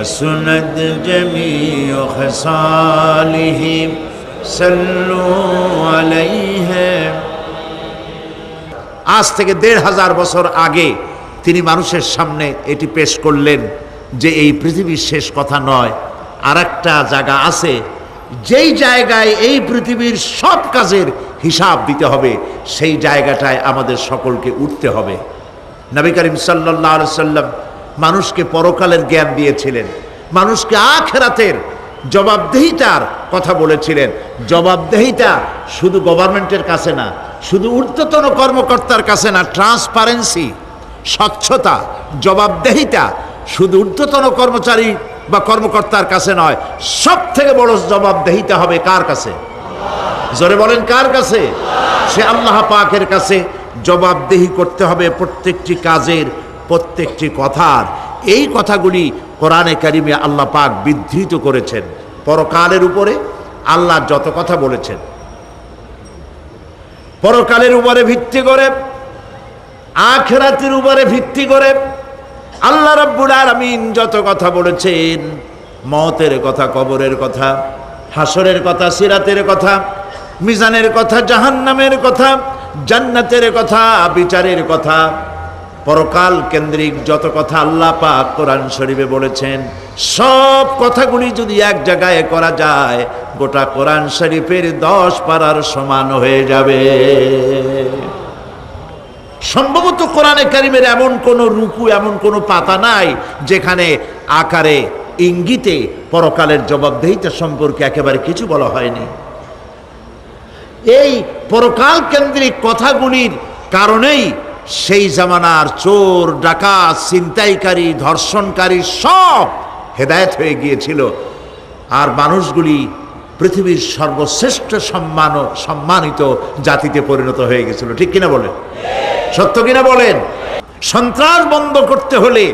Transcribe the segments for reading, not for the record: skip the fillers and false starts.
حسنت جميع خصاله صلوا عليه। আজ থেকে ১৫০০ বছর আগে তিনি মানুষের সামনে এটি পেশ করলেন যে এই পৃথিবীর শেষ কথা নয়, আর একটা জায়গা আছে যেই জায়গায় এই পৃথিবীর সব কাজের হিসাব দিতে হবে, সেই জায়গাটায় আমাদের সকলকে উঠতে হবে। নবী করিম সাল্লাল্লাহু আলাইহি সাল্লাম মানুষকে পরকালের জ্ঞান দিয়েছিলেন, মানুষকে আখিরাতের জবাবদেহিতার কথা বলেছিলেন। জবাবদেহিতা শুধু গভর্নমেন্টের কাছে না, শুধু ঊর্ধ্বতন কর্মকর্তার কাছে না, ট্রান্সপারেন্সি, স্বচ্ছতা, জবাবদেহিতা শুধু ঊর্ধ্বতন কর্মচারী বা কর্মকর্তার কাছে নয়, সব থেকে বড় জবাবদেহিতা হবে কার কাছে? জোরে বলেন, কার কাছে? সে আল্লাহ পাকের কাছে জবাবদেহি করতে হবে প্রত্যেকটি কাজের, প্রত্যেকটি কথার। এই কথাগুলি কোরআনে কারিমে আল্লাহ পাক বিধৃত করেছেন। পরকালের উপরে আল্লাহ যত কথা বলেছেন, পরকালের উপরে ভিত্তি করে, আখিরাতের উপরে ভিত্তি করে আল্লাহ রাব্বুল আলামিন যত কথা বলেছেন, মওতের কথা, কবরের কথা, হাসরের কথা, সিরাতের কথা, মিজানের কথা, জাহান্নামের কথা, জান্নাতের কথা, বিচারের কথা, পরকাল কেন্দ্রিক যত কথা আল্লাহ পাক কোরআন শরীফে বলেছেন, সব কথাগুলি যদি এক জায়গায় করা যায়, গোটা কোরআন শরীফের 10 পারার সমান হয়ে যাবে। সম্ভবত কোরআনে কারিমের এমন কোনো রুকু, এমন কোনো পাতা নাই যেখানে আকারে ইঙ্গিতে পরকালের জবাবদেহিতা সম্পর্কে একেবারে কিছু বলা হয়নি। এই পরকাল কেন্দ্রিক কথাগুলির কারণেই সেই জামানার চোর, ডাকাত, ছিনতাইকারী, ধর্ষণকারী সব হেদায়েত হয়ে গিয়েছিল, আর মানুষগুলি পৃথিবীর সর্বশ্রেষ্ঠ সম্মানিত জাতিতে পরিণত হয়ে গেছিল। ঠিক কিনা বলেন? সত্য কিনা বলেন? সন্ত্রাস বন্ধ করতে হলে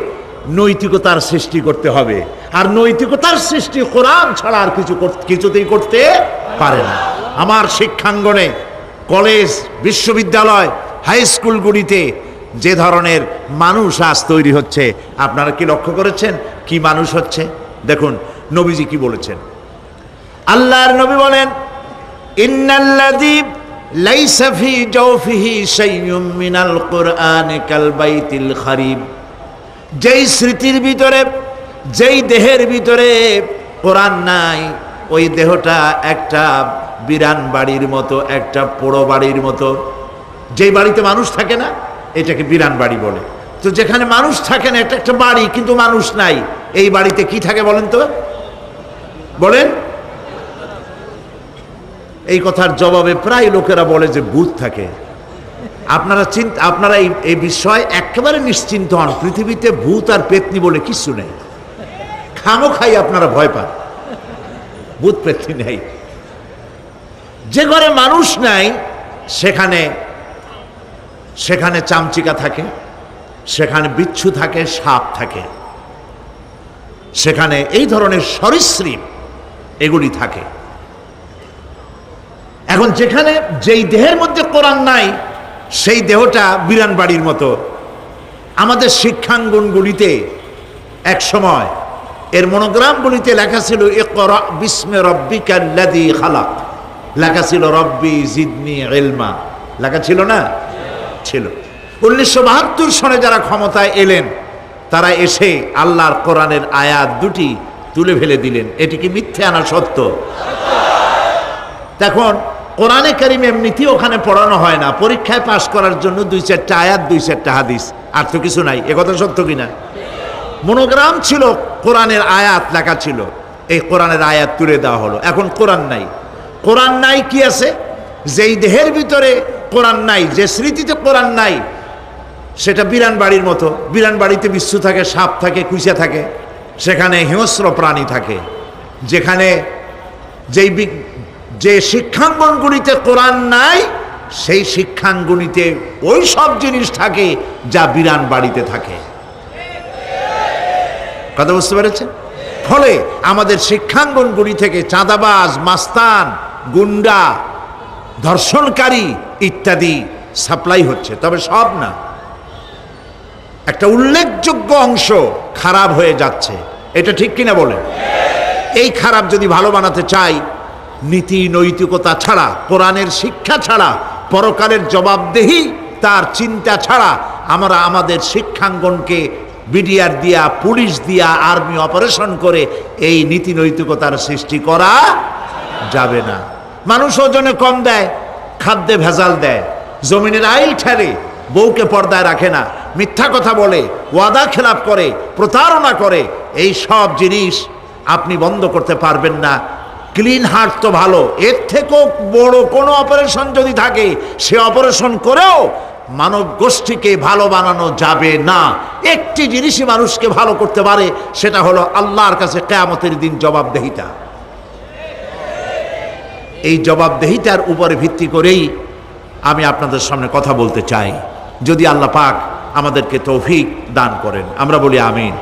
নৈতিকতার সৃষ্টি করতে হবে, আর নৈতিকতার সৃষ্টি কোরআন ছাড়া আর কিছুতেই করতে পারে না। আমার শিক্ষাঙ্গনে, কলেজ, বিশ্ববিদ্যালয়, হাই স্কুলগুলিতে যে ধরনের মানুষ আজ তৈরি হচ্ছে, আপনারা কি লক্ষ্য করেছেন কি মানুষ হচ্ছে? দেখুন নবীজি কি বলেছেন। আল্লাহর নবী বলেন, ইন্নাল্লাযী লাইসা ফি জাওফিহি শাইউম মিনাল কুরআনি কাল বাইতিল খারিব। যেই স্মৃতির ভিতরে, যেই দেহের ভিতরে কোরআন নাই, ওই দেহটা একটা বিরান বাড়ির মতো, একটা পোড়ো বাড়ির মতো। যেই বাড়িতে মানুষ থাকে না, এটাকে বিরান বাড়ি বলে। তো যেখানে মানুষ থাকে না, এটা একটা বাড়ি কিন্তু মানুষ নাই, এই বাড়িতে কি থাকে বলেন তো? বলেন। এই কথার জবাবে প্রায় লোকেরা বলে যে ভূত থাকে। আপনারা এই বিষয়ে একেবারে নিশ্চিন্ত হন, পৃথিবীতে ভূত আর পেতনি বলে কিছু নেই। খামোখাই আপনারা ভয় পান, ভূত পেতনি নেই। যে ঘরে মানুষ নাই সেখানে চামচিকা থাকে, সেখানে বিচ্ছু থাকে, সাপ থাকে, সেখানে এই ধরনের সরীসৃপ এগুলি থাকে। এখন যেখানে যেই দেহের মধ্যে কোরআন নাই, সেই দেহটা বিরান বাড়ির মতো। আমাদের শিক্ষাঙ্গনগুলিতে এক সময় এর মনোগ্রামগুলিতে লেখা ছিল ইকরা বিস্মি রাব্বিকাল্লাযী খালাক, লেখা ছিল রব্বি জিদনি ইলমা, লেখা ছিল না? ছিল। 1972 সনে যারা ক্ষমতায় এলেন, তারা এসে আল্লাহর কোরআনের আয়াত দুটি তুলে ফেলে দিলেন। এটি কি মিথ্যে না সত্য? দেখুন কোরআনে কারিম এমনিতেই ওখানে পড়ানো হয় না, পরীক্ষায় পাশ করার জন্য 2-4টা আয়াত, 2-4টা হাদিস, আর তো কিছু নাই। একথা সত্য কিনা? মনোগ্রাম ছিল, কোরআনের আয়াত লেখা ছিল, এই কোরআনের আয়াত তুলে দেওয়া হলো। এখন কোরআন নাই। কোরআন নাই কি আছে? যেই দেহের ভিতরে কোরআন নাই, যে স্মৃতিতে কোরআন নাই, সেটা বিরান বাড়ির মতো। বিরান বাড়িতে বিচ্ছু থাকে, সাপ থাকে, কুইচা থাকে, সেখানে হিংস্র প্রাণী থাকে। যেখানে যে শিক্ষাঙ্গনগুলিতে কোরআন নাই, সেই শিক্ষাঙ্গনিতে ওই সব জিনিস থাকে যা বিরান বাড়িতে থাকে। কথা বুঝতে পেরেছেন? ফলে আমাদের শিক্ষাঙ্গনগুলি থেকে চাঁদাবাজ, মাস্তান, গুন্ডা, ধর্ষণকারী ইত্যাদি সাপ্লাই হচ্ছে, তবে সব না। একটা উল্লেখযোগ্য অংশ খারাপ হয়ে যাচ্ছে। এটা ঠিক কিনা বলেন? এই খারাপ যদি ভালো বানাতে চাই, নীতি নৈতিকতা ছাড়া, কোরআনের শিক্ষা ছাড়া, পরকালের জবাবদেহি তার চিন্তা ছাড়া আমরা আমাদের শিক্ষাঙ্গনকে বিডিআর দিয়া, পুলিশ দিয়া, আর্মি অপারেশন করে এই নীতি নৈতিকতার সৃষ্টি করা যাবে না। মানুষ ওজনে কম দেয়, খাদ্যে ভেজাল দেয়, জমিনের আইল ঠেলে, বউকে পর্দায় রাখে না, মিথ্যা কথা বলে, ওয়াদা খেলাপ করে, প্রতারণা করে, এই সব জিনিস আপনি বন্ধ করতে পারবেন না। ক্লিন হার্ট তো ভালো, এর থেকেও বড় কোনো অপারেশন যদি থাকে, সে অপারেশন করেও মানব গোষ্ঠীকে ভালো বানানো যাবে না। একটি জিনিসই মানুষকে ভালো করতে পারে, সেটা হলো আল্লাহর কাছে কিয়ামতের দিন জবাবদেহিতা। এই জবাবদেহিতার উপরে ভিত্তি করেই আমি আপনাদের সামনে কথা বলতে চাই, যদি আল্লাহ পাক আমাদেরকে তৌফিক দান করেন। আমরা বলি আমিন।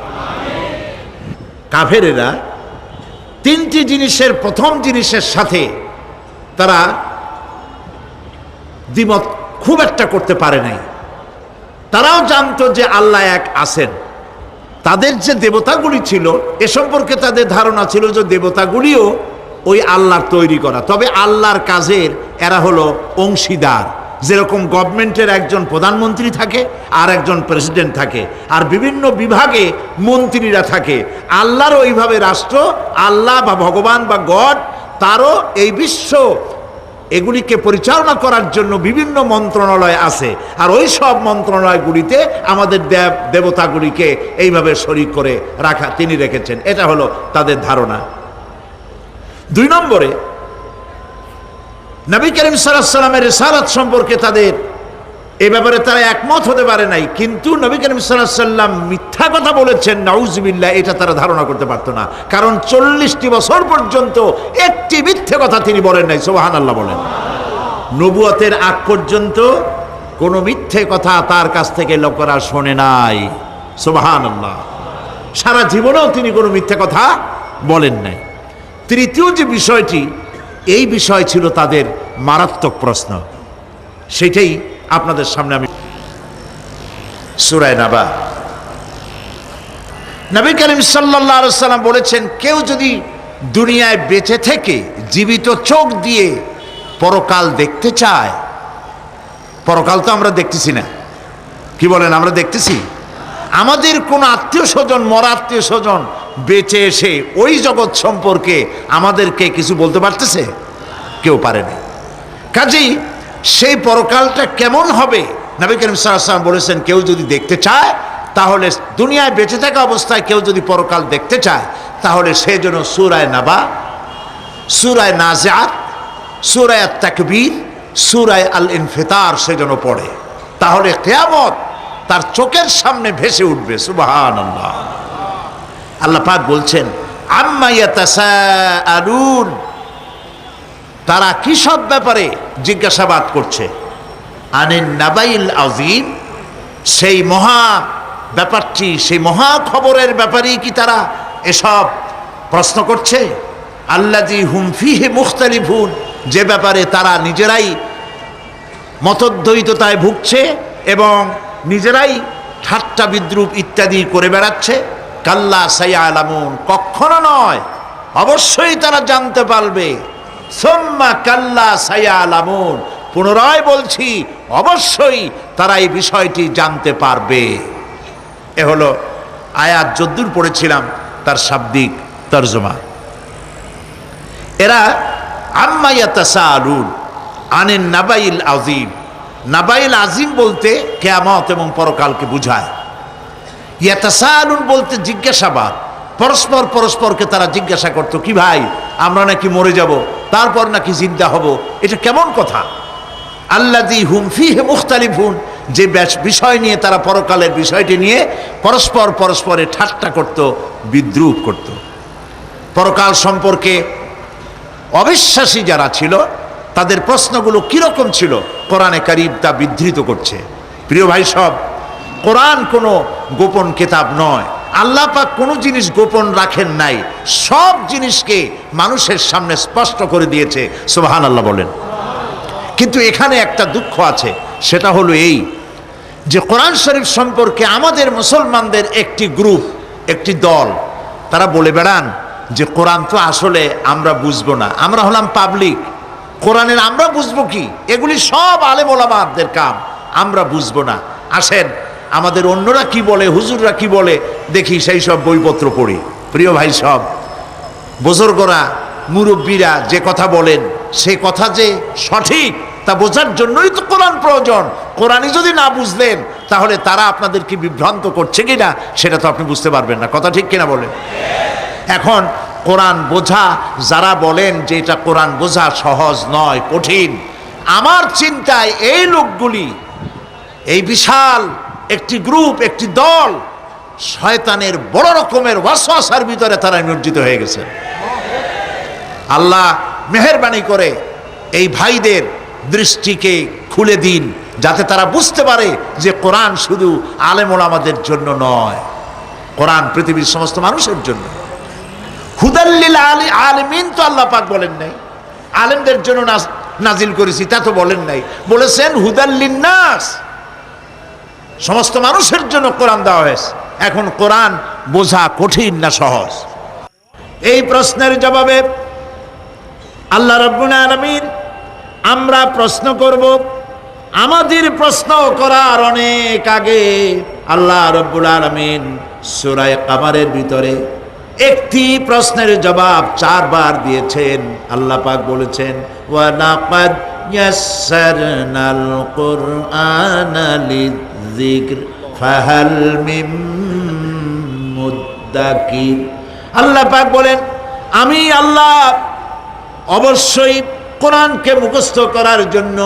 কাফেরেরা তিনটি জিনিসের প্রথম জিনিসের সাথে তারা দ্বিমত খুব একটা করতে পারে নাই। তারাও জানতো যে আল্লাহ এক আছেন। তাদের যে দেবতাগুলি ছিল এ সম্পর্কে তাদের ধারণা ছিল যে দেবতাগুলিও ওই আল্লাহর তৈরি করা, তবে আল্লাহর কাজের এরা হলো অংশীদার। যেরকম গভর্নমেন্টের একজন প্রধানমন্ত্রী থাকে আর একজন প্রেসিডেন্ট থাকে, আর বিভিন্ন বিভাগে মন্ত্রীরা থাকে, আল্লাহর ওইভাবে রাষ্ট্র, আল্লাহ বা ভগবান বা গড, তারও এই বিশ্ব এগুলিকে পরিচালনা করার জন্য বিভিন্ন মন্ত্রণালয় আছে, আর ওই সব মন্ত্রণালয়গুলিতে আমাদের দেবতাগুলিকে এইভাবে শরীক করে রাখা তিনি রেখেছেন। এটা হলো তাদের ধারণা। দুই নম্বরে, নবী করিম সাল্লাল্লাহু আলাইহি ওয়াসাল্লামের রিসালাত সম্পর্কে তাদের এ ব্যাপারে তারা একমত হতে পারে নাই, কিন্তু নবী করিম সাল্লাল্লাহু আলাইহি ওয়াসাল্লাম মিথ্যা কথা বলেছেন নাউজুবিল্লাহ, এটা তারা ধারণা করতে পারতো না। কারণ 40টি বছর পর্যন্ত একটি মিথ্যে কথা তিনি বলেন নাই। সুবহানাল্লাহ বলেন। নবুয়তের আগ পর্যন্ত কোনো মিথ্যে কথা তার কাছ থেকে লোকেরা শোনে নাই। সুবহানাল্লাহ। সারা জীবনেও তিনি কোনো মিথ্যে কথা বলেন নাই। তৃতীয় যে বিষয়টি, এই বিষয় ছিল তাদের মারাত্মক প্রশ্ন, সেটাই আপনাদের সামনে আমি সূরা নাবা। নবী করিম সাল্লাল্লাহু আলাইহি ওয়াসাল্লাম বলেছেন, কেউ যদি দুনিয়ায় বেঁচে থেকে জীবিত চোখ দিয়ে পরকাল দেখতে চায়, পরকাল তো আমরা দেখতেছি না, কি বলেন? আমরা দেখতেছি? আমাদের কোন আত্মীয় স্বজন, মরা আত্মীয় স্বজন বেঁচে এসে ওই জগৎ সম্পর্কে আমাদেরকে কিছু বলতে পারতেছে? কেউ পারে না। কাজেই সেই পরকালটা কেমন হবে, নবী করিম সাল্লাল্লাহু আলাইহি ওয়াসাল্লাম বলেছেন, কেউ যদি দেখতে চায়, তাহলে দুনিয়ায় বেঁচে থাকা অবস্থায় কেউ যদি পরকাল দেখতে চায়, তাহলে সে যেন সূরা নাবা, সূরা নাজিআত, সূরা তাকবীর, সূরা আল ইনফিতার সে যেন পড়ে, তাহলে কিয়ামত তার চোখের সামনে ভেসে উঠবে। সুবহানাল্লাহ। আল্লাহ পাক বলছেন, আম্মা ইয়াতাসাআলুন, তারা কি সব ব্যাপারে জিজ্ঞাসাবাদ করছে? আনিন নাবাইল আযীম, সেই মহা ব্যাপারটি, সেই মহা খবরের ব্যাপারেই কি তারা এসব প্রশ্ন করছে? আল্লাযী হুম ফীহি মুখতালিফুন, যে ব্যাপারে তারা নিজেরাই মতদ্বৈততায় ভুগছে এবং নিজেরাই ঠাট্টা বিদ্রুপ ইত্যাদি করে বেড়াচ্ছে। কাল্লা সায়ালামুন, কখনো নয়, অবশ্যই তারা জানতে পারবে। সুম্মা কাল্লা সায়ালামুন, পুনরায় বলছি, অবশ্যই তারা এই বিষয়টি জানতে পারবে। এ হলো আয়াত যদ্দূর পড়েছিলাম তার শাব্দিক তর্জমা। এরা আম্মা ইয়াতাসাআলুন আনিন নাবাইল আযীম, নাবাইল আযীম বলতে কিয়ামত এবং পরকালকে বুঝায়। ইয়াতাসাআলুন বলতে জিজ্ঞাসাবাদ, পরস্পর পরস্পরকে তারা জিজ্ঞাসা করত, কি ভাই আমরা নাকি মরে যাব, তারপর নাকি জিন্দা হব, এটা কেমন কথা? আল্লাযী হুম ফীহি মুখতালিফুন, যে বিষয় নিয়ে তারা পরকালের বিষয়টি নিয়ে পরস্পর পরস্পরে ঠাট্টা করত, বিদ্রুপ করত। পরকাল সম্পর্কে অবিশ্বাসী যারা ছিল তাদের প্রশ্নগুলো কিরকম ছিল, কোরআনে কারীম তা বিধৃত করছে। প্রিয় ভাই সব, কোরআন কোনো গোপন কিতাব নয়। আল্লাহ পাক কোনো জিনিস গোপন রাখেন নাই, সব জিনিসকে মানুষের সামনে স্পষ্ট করে দিয়েছে। সুবহানাল্লাহ বলেন। কিন্তু এখানে একটা দুঃখ আছে, সেটা হলো এই যে কোরআন শরীফ সম্পর্কে আমাদের মুসলমানদের একটি গ্রুপ, একটি দল, তারা বলে বেড়ান যে কোরআন তো আসলে আমরা বুঝবো না, আমরা হলাম পাবলিক, কোরআনের আমরা বুঝবো কি, এগুলি সব আলেম ওলামাদের কাম, আমরা বুঝবো না। আসেন আমাদের অন্যরা কি বলে, হুজুররা কি বলে দেখি, সেই সব বইপত্র পড়ি। প্রিয় ভাই, সব বুজুর্গরা মুরব্বীরা যে কথা বলেন সে কথা যে সঠিক তা বোঝার জন্যই তো কোরআন প্রয়োজন। কোরআনই যদি না বুঝলেন তাহলে তারা আপনাদেরকে বিভ্রান্ত করছে কিনা সেটা তো আপনি বুঝতে পারবেন না। কথা ঠিক কিনা বলেন? এখন কোরআন বোঝা যারা বলেন যে এটা কোরআন বোঝা সহজ নয়, কঠিন, আমার চিন্তায় এই লোকগুলি, এই বিশাল একটি গ্রুপ, একটি দল শয়তানের বড় রকমের ওয়াসওয়াসার ভিতরে তারা নিমজ্জিত হয়ে গেছে। আল্লাহ মেহেরবানি করে এই ভাইদের দৃষ্টিকে খুলে দিন, যাতে তারা বুঝতে পারে যে কোরআন শুধু আলেম ওলামাদের জন্য নয়, কোরআন পৃথিবীর সমস্ত মানুষের জন্য। হুদাল্লিল আলিমিন তো আল্লাহ পাক বলেন নাই আলেমদের জন্য নাজিল করেছি, তা তো বলেন নাই, বলেছেন হুদাল্লিন নাস, সমস্ত মানুষের জন্য কোরআন দেওয়া হয়েছে। এখন কোরআন বোঝা কঠিন না সহজ? এই প্রশ্নের জবাবে আল্লাহ রাব্বুল আলামিন, আমরা প্রশ্ন করব, আমাদের প্রশ্ন করার অনেক আগে আল্লাহ রাব্বুল আলামিন সূরা কামারের ভিতরে একটি প্রশ্নের জবাব 4 বার দিয়েছেন। আল্লাহ পাক বলেছেন, ওয়া লাকাদ ইয়াসসারনাল কুরআনা লিযিকর ফাহাল মিন মুদ্দাকির। আল্লাহ পাক বলেন, আমি আল্লাহ অবশ্যই কোরআনকে মুখস্থ করার জন্য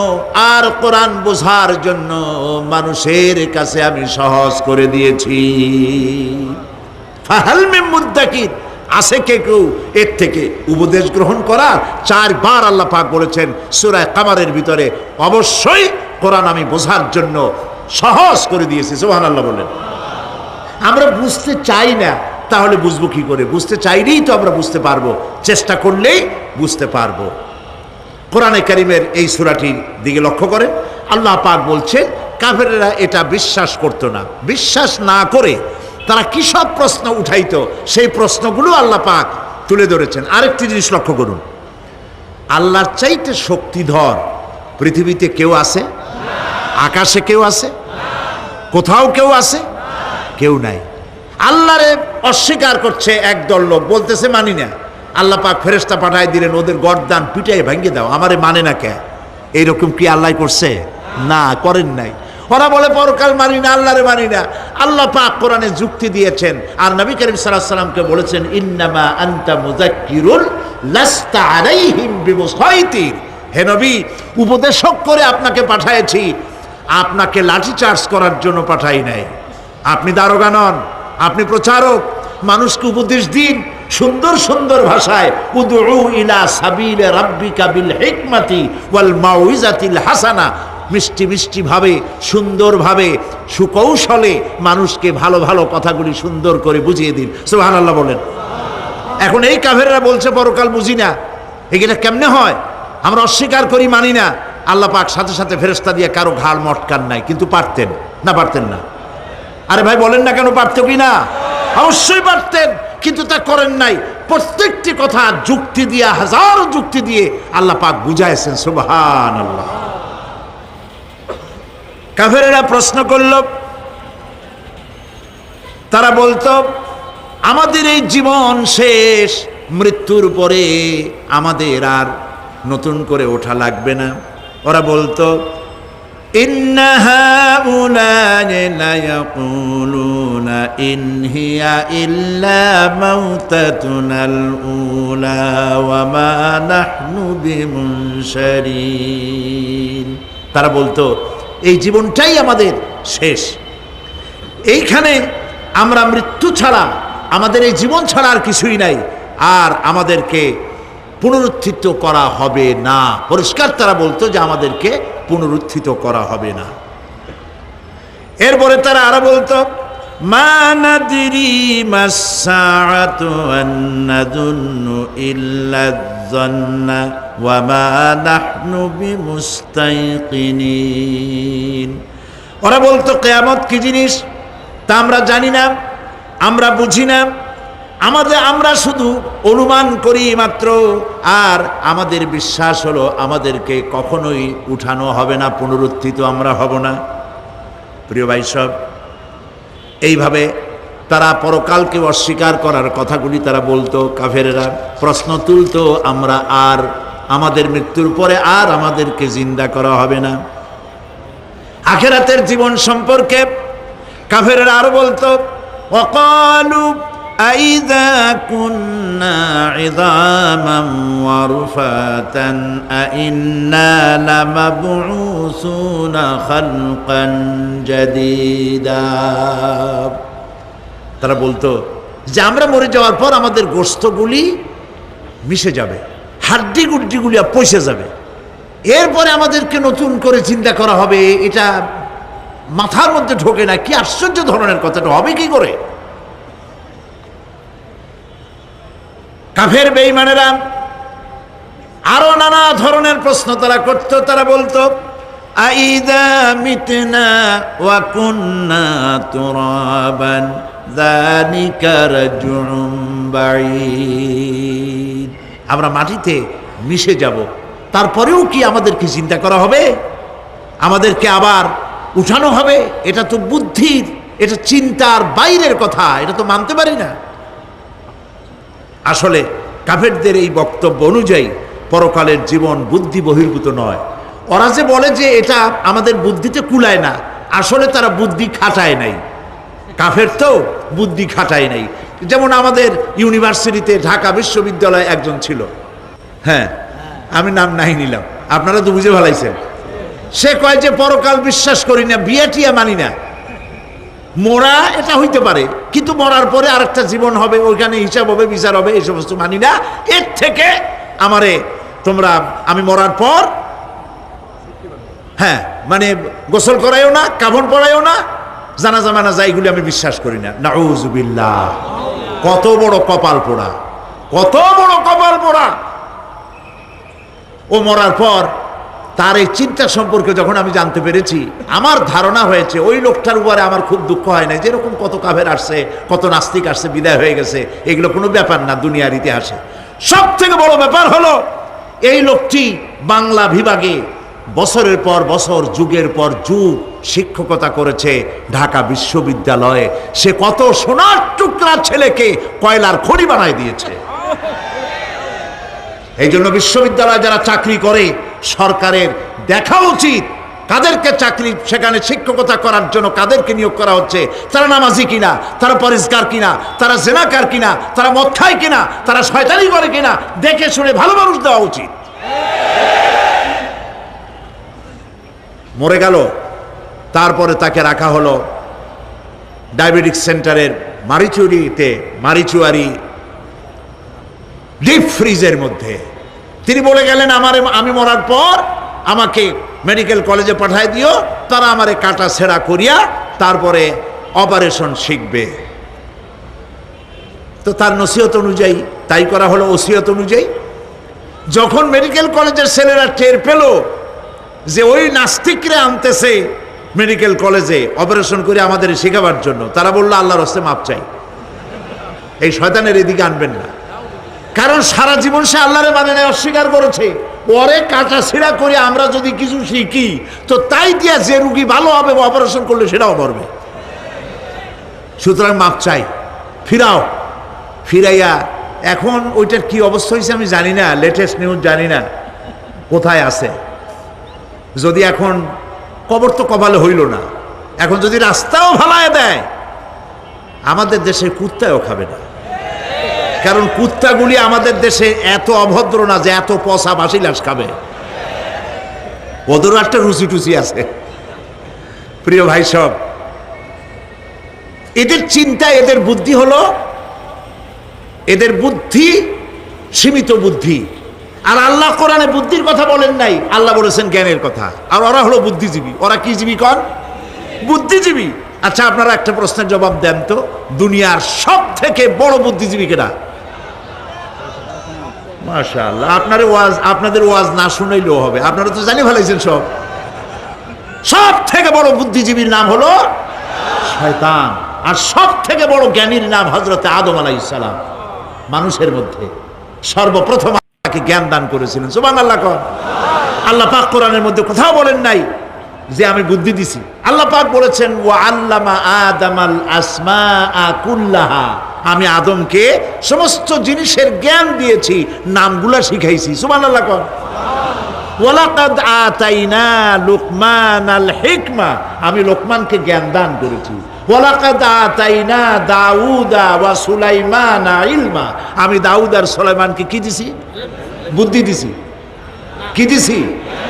আর কোরআন বোঝার জন্য মানুষের কাছে আমি সহজ করে দিয়েছি। ফাহাল মিন মুদ্দাকির, আছে কে কেউ এর থেকে উপদেশ গ্রহণ করার? 4 বার আল্লাহ পাক বলেছেন সূরা কামারের ভিতরে, অবশ্যই কোরআন আমি বোঝার জন্য সহজ করে দিয়েছি। সুবহানাল্লাহ বলেন। আমরা বুঝতে চাই না, তাহলে বুঝবো কি করে? বুঝতে চাইলেই তো আমরা বুঝতে পারবো, চেষ্টা করলেই বুঝতে পারবো। কোরআনে কারীমের এই সূরাটির দিকে লক্ষ্য করে আল্লাহ পাক বলছেন, কাফেরেরা এটা বিশ্বাস করতো না, বিশ্বাস না করে তারা কি সব প্রশ্ন উঠাইতো, সেই প্রশ্নগুলো আল্লাহ পাক তুলে ধরেছেন। আরেকটি জিনিস লক্ষ্য করুন, আল্লাহর চাইতে শক্তিধর পৃথিবীতে কেউ আছে? আকাশে কেউ আছে? কোথাও কেউ আছে? কেউ নাই। আল্লাহরে অস্বীকার করছে একদল লোক, বলতেছে মানি না। আল্লাহ পাক ফেরেশতা পাঠায় দিলেন, ওদের গর্দান পিটাই ভাঙ্গে দাও, আমারে মানে না কে? এইরকম কি আল্লাহ করছে? না, করেন নাই। ওরা বলে পরকাল মানি না, আল্লাহরে মানি না। আল্লাহ পাক কোরআনে যুক্তি দিয়েছেন, আর নবী করিম সাল্লাল্লাহু আলাইহি ওয়াসাল্লামকে বলেছেন, ইন্নামা আনতা মুযাক্কিরুন লাস্তা আলাইহিম বিমুসাইতির। হে নবী, উপদেশক করে আপনাকে পাঠিয়েছি, আপনাকে লাঠি চার্জ করার জন্য পাঠাই নাই। আপনি দারোগা নন, আপনি প্রচারক, মানুষকে উপদেশ দিন সুন্দর সুন্দর ভাষায়। উদউ ইলা সাবিলি রাব্বিকা বিল হিকমাতি ওয়াল মাউইজাতিল হাসানা, মিষ্টি মিষ্টি ভাবে, সুন্দরভাবে, সুকৌশলে মানুষকে ভালো ভালো কথাগুলি সুন্দর করে বুঝিয়ে দিন। সুবহানাল্লাহ বলেন। এখন এই কাফেররা বলছে পরকাল বুঝি না, এগুলা কেমনে হয়? আমরা অস্বীকার করি, মানি না। আল্লাহ পাক সাথে সাথে ফেরেশতা দিয়ে কারো ঘাড় মটকান নাই, কিন্তু পারতেন না? পারতেন না? আরে ভাই বলেন না কেন, পারত কি না? অবশ্যই পারতেন, কিন্তু তা করেন নাই। প্রত্যেকটি কথা যুক্তি দিয়ে, হাজারো যুক্তি দিয়ে আল্লাহ পাক বুঝাইছেন। সুবহানাল্লাহ। কাফেরেরা প্রশ্ন করল, তারা বলতো আমাদের এই জীবন শেষ, মৃত্যুর পরে আমাদের আর নতুন করে ওঠা লাগবে না। ওরা বলতো, ইন্না হাউলানি লায়াকুলুনা ইন হিয়া ইল্লা মাউতাতুনাল উলা ওয়া মা নাহনু বিমুনশারিন। তারা বলতো এই জীবনটাই আমাদের শেষ, এইখানে আমরা মৃত্যু ছাড়া, আমাদের এই জীবন ছাড়া আর কিছুই নাই, আর আমাদেরকে পুনরুত্থিত করা হবে না। পরিষ্কার তারা বলতো যে আমাদেরকে পুনরুত্থিত করা হবে না। এরপরে তারা আরো বলতো, মা নাদরি মাস-সাআতু ওয়া নাযুন্নু ইল্লা যান্না ওয়া মা নাহনু বিমুস্তাইকিনিন। নিন। নিন। নিন নিন নিন নিন নিন নিন নিন নিন নিন নিন নিন নিন নিন নিন নিন নিন নিন নিন নিন নিন নিন নিন নিন নিন নিন নিন নিন নিন নিন নিন নিন নিন নিন নিন ওরা বলতো কিয়ামত কি জিনিস তা আমরা জানি না, আমরা বুঝি না, আমরা শুধু অনুমান করি মাত্র, আর আমাদের বিশ্বাস হলো আমাদেরকে কখনোই উঠানো হবে না, পুনরুত্থিত আমরা হব না। প্রিয় ভাই সব, এইভাবে তারা পরকালকে অস্বীকার করার কথাগুলি তারা বলতো। কাফেরেরা প্রশ্ন তুলতো, আমরা আর আমাদের মৃত্যুর পরে আর আমাদেরকে জিন্দা করা হবে না। আখিরাতের জীবন সম্পর্কে কাফেরেরা আরো বলতো, ওয়াকালু আইযা কুন্না ইযামান ওয়া রুফাতান আইন্না লামাবউসুনা খালকান জাদীদা। তারা বলতো যে আমরা মরে যাওয়ার পর আমাদের গোশতগুলি মিশে যাবে, হাড্ডি গুড্ডিগুলি পচে যাবে, এরপরে আমাদেরকে নতুন করে চিন্তা করা হবে। এটা মাথার মধ্যে ঢোকে না, কি আশ্চর্য ধরনের কথাটা হবে কি করে? কাফের বেঈমানেরা আরো নানা ধরনের প্রশ্ন তারা করত। তারা বলতো, আইদা মিতনা ওয়া কুন্না তুরাবান যালিকা রাজউম বাঈদ। আমরা মাটিতে মিশে যাব, তারপরেও কি আমাদেরকে চিন্তা করা হবে, আমাদেরকে আবার উঠানো হবে? এটা তো বুদ্ধির, এটা চিন্তার বাইরের কথা, এটা তো মানতে পারি না। আসলে কাফেরদের এই বক্তব্য অনুযায়ী পরকালের জীবন বুদ্ধি বহির্ভূত নয়। ওরা যে বলে যে এটা আমাদের বুদ্ধিতে কুলায় না, আসলে তারা বুদ্ধি খাটায় নাই। কাফের তো বুদ্ধি খাটায় নাই। যেমন আমাদের ইউনিভার্সিটিতে ঢাকা বিশ্ববিদ্যালয়ে একজন ছিল, হ্যাঁ আমি নাম নাই নিলাম, আপনারা তো বুঝে ভালাইছেন। সে কয় যে পরকাল বিশ্বাস করি না, বিয়ে টিয়া মানি না, মরা এটা হইতে পারে কিন্তু মরার পরে আরেকটা জীবন হবে, ওইখানে হিসাব হবে, বিচার হবে, এই সমস্ত মানি না। এর থেকে আমি মরার পর হ্যাঁ মানে গোসল করাইও না, কাফন পরাইও না, জানাজা মানাজা এগুলি আমি বিশ্বাস করি না। নাউযুবিল্লাহ। কত বড় কপাল পোড়া, কত বড় কপাল পোড়া! ও মরার পর তার এই চিন্তা সম্পর্কে যখন আমি জানতে পেরেছি, আমার ধারণা হয়েছে ওই লোকটার উপরে আমার খুব দুঃখ হয় না। যেরকম কত কাফের আসছে, কত নাস্তিক আসছে, বিদায় হয়ে গেছে, এগুলো কোনো ব্যাপার না দুনিয়ার ইতিহাসে। সব থেকে বড় ব্যাপার হলো এই লোকটি বাংলা বিভাগে বছরের পর বছর, যুগের পর যুগ শিক্ষকতা করেছে ঢাকা বিশ্ববিদ্যালয়ে। সে কত সোনার টুকরা ছেলেকে কয়লার খড়ি বানায় দিয়েছে। এই জন্য বিশ্ববিদ্যালয়ে যারা চাকরি করে সরকারের দেখা উচিত কাদেরকে চাকরি, সেখানে শিক্ষকতা করার জন্য কাদেরকে নিয়োগ করা হচ্ছে, তারা নামাজি কিনা, তারা পরিষ্কার কিনা, তারা জেনাকার কিনা, তারা মদ খায় কিনা, তারা শয়তানি করে কিনা, দেখে শুনে ভালো মানুষ দেওয়া উচিত। মরে গেল, তারপরে তাকে রাখা হলো ডায়াবেটিক সেন্টারের মারিচুয়ারি ডিপ ফ্রিজের মধ্যে। তিনি বলে গেলেন, আমি মরার পর আমাকে মেডিকেল কলেজে পাঠায় দিও, তারা আমারে কাটা ছেঁড়া করিয়া তারপরে অপারেশন শিখবে। তো তার নসিহত অনুযায়ী তাই করা হলো, ওসিয়ত অনুযায়ী। যখন মেডিকেল কলেজের ছেলেরা টের পেল যে ওই নাস্তিকরা আনতেছে মেডিকেল কলেজে অপারেশন করে আমাদের শেখাবার জন্য, তারা বললো আল্লাহর হস্তে মাপ চাই, এই শয়তানের এদিকে আনবেন না। কারণ সারা জীবন সে আল্লাহরে মানে নাই, অস্বীকার করেছে। পরে কাটা ছিঁড়া করে আমরা যদি কিছু শিখি তো তাই দিয়া যে রুগী ভালো হবে, অপারেশন করলে সেটাও মরবে। সুতরাং মাপ চাই, ফিরাইয়া এখন ওইটার কি অবস্থা হয়েছে আমি জানি না, লেটেস্ট নিউজ জানি না কোথায় আছে। যদি এখন কবর তো কপালে হইল না, এখন যদি রাস্তাও ভালায় দেয়, আমাদের দেশে কুত্তাও খাবে না। কারণ কুত্তাগুলি আমাদের দেশে এত অভদ্র না যে এত পচা বাসি লাশ খাবে, ওদেরও একটা রুচি টুচি আছে। প্রিয় ভাই সব, এদের চিন্তা, এদের বুদ্ধি হলো, এদের বুদ্ধি সীমিত বুদ্ধি। আর আল্লাহ কোরআনে বুদ্ধির কথা বলেন নাই, আল্লাহ বলেছেন জ্ঞানের কথা। আর ওরা হলো বুদ্ধিজীবী। ওরা কি জীবী কন? বুদ্ধিজীবী। আচ্ছা আপনারা একটা প্রশ্নের জবাব দেন তো, দুনিয়ার সব থেকে বড় বুদ্ধিজীবী কেডা? মাশাআল্লাহ, আপনাদের ওয়াজ না শুনাইলেও হবে, আপনারা তো জানি ফেলাইছেন সব। সব থেকে বড় বুদ্ধিজীবীর নাম হলো শয়তান, আর সব থেকে বড় জ্ঞানীর নাম হযরত আদম আলাইহিস সালাম। মানুষের মধ্যে সর্বপ্রথম তাকে জ্ঞান দান করেছিলেন। সুবহানাল্লাহ। আল্লাহ পাক কোরআনের মধ্যে কোথাও বলেন নাই যে আমি বুদ্ধি দিছি। আল্লাহ পাক বলেছেন ওয়া আল্লামা আদামাল আসমাআ কুল্লাহা, আমি আদমকে সমস্ত জিনিসের জ্ঞান দিয়েছি, নামগুলা শিখাইছি। সুবহানাল্লাহ। ওয়ালাকাদ আতাইনা লুকমানাল হিকমা, আমি লোকমানকে জ্ঞান দান করেছি। ওয়ালাকাদ আতাইনা দাউদা ওয়া সুলাইমানা ইলমা, আমি দাউদ আর সুলাইমানকে কি দিছি? বুদ্ধি দিছি। কি দিছি?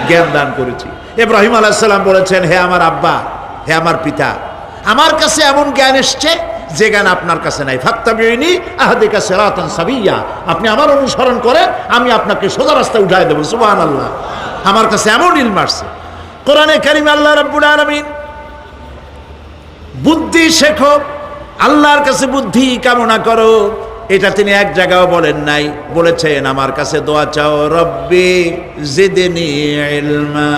জ্ঞান দান করেছি। ইব্রাহিম আলাইহিস সালাম বলেছেন, হে আমার আব্বা, হে আমার পিতা, আমার কাছে এমন জ্ঞান এসছে যে জ্ঞান আপনার কাছে নাই। ফাত্তাবিউনি আহদিকা সিরাতান সাবিয়্যা, আপনি আমার অনুসরণ করেন, আমি আপনাকে সোজা রাস্তায় উঠাই দেব। সুবহানাল্লাহ। আমার কাছে এমন ইলম আসছে। কোরআনে কারিমে আল্লাহ রাব্বুল আলামিন বুদ্ধি শেখো, আল্লাহর কাছে বুদ্ধি কামনা করো, এটা তিনি এক জায়গাও বলেন নাই। বলেছেন আমার কাছে দোয়া চাও, রব্বি জিদনি ইলমা।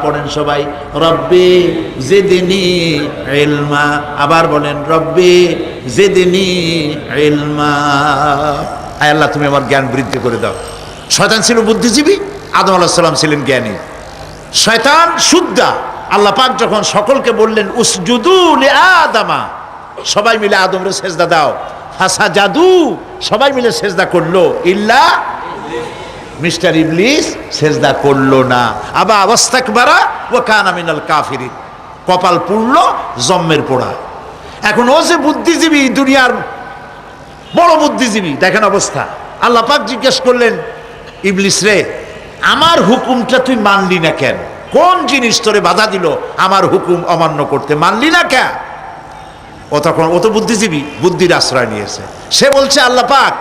পড়েন সবাই, রব্বি জিদনি ইলমা। আবার বলেন, রব্বি জিদনি ইলমা। আয় আল্লাহ, তুমি আমার জ্ঞান বৃদ্ধি করে দাও। শয়তান ছিল বুদ্ধিজীবী, আদম আলাইহিস সালাম ছিলেন জ্ঞানী। শয়তান শুদ্ধা। আল্লাহ পাক যখন সকলকে বললেন উসজুদু লিআদামা, সবাই মিলে আদমরে সেজদা দাও, ফাসাজাদু, সবাই মিলে সেজদা করলো, ইল্লা মিস্টার ইবলিস সেজদা করলো না। আবা ওয়াস্তাকবারা ওয়া কানা মিনাল কাফিরিন, কপাল পুড়লো, জম্মের পোড়া। এখন ও যে বুদ্ধিজীবী, দুনিয়ার বড় বুদ্ধিজীবী, দেখেন অবস্থা। আল্লাহ পাক জিজ্ঞেস করলেন, ইবলিস রে, আমার হুকুমটা তুই মানলি না কেন? কোন জিনিস তোরে বাধা দিল আমার হুকুম অমান্য করতে? মানলি না কেন? ও তখন, ও তো বুদ্ধিজীবী, বুদ্ধির আশ্রয় নিয়েছে। সে বলছে, আল্লাহ পাক,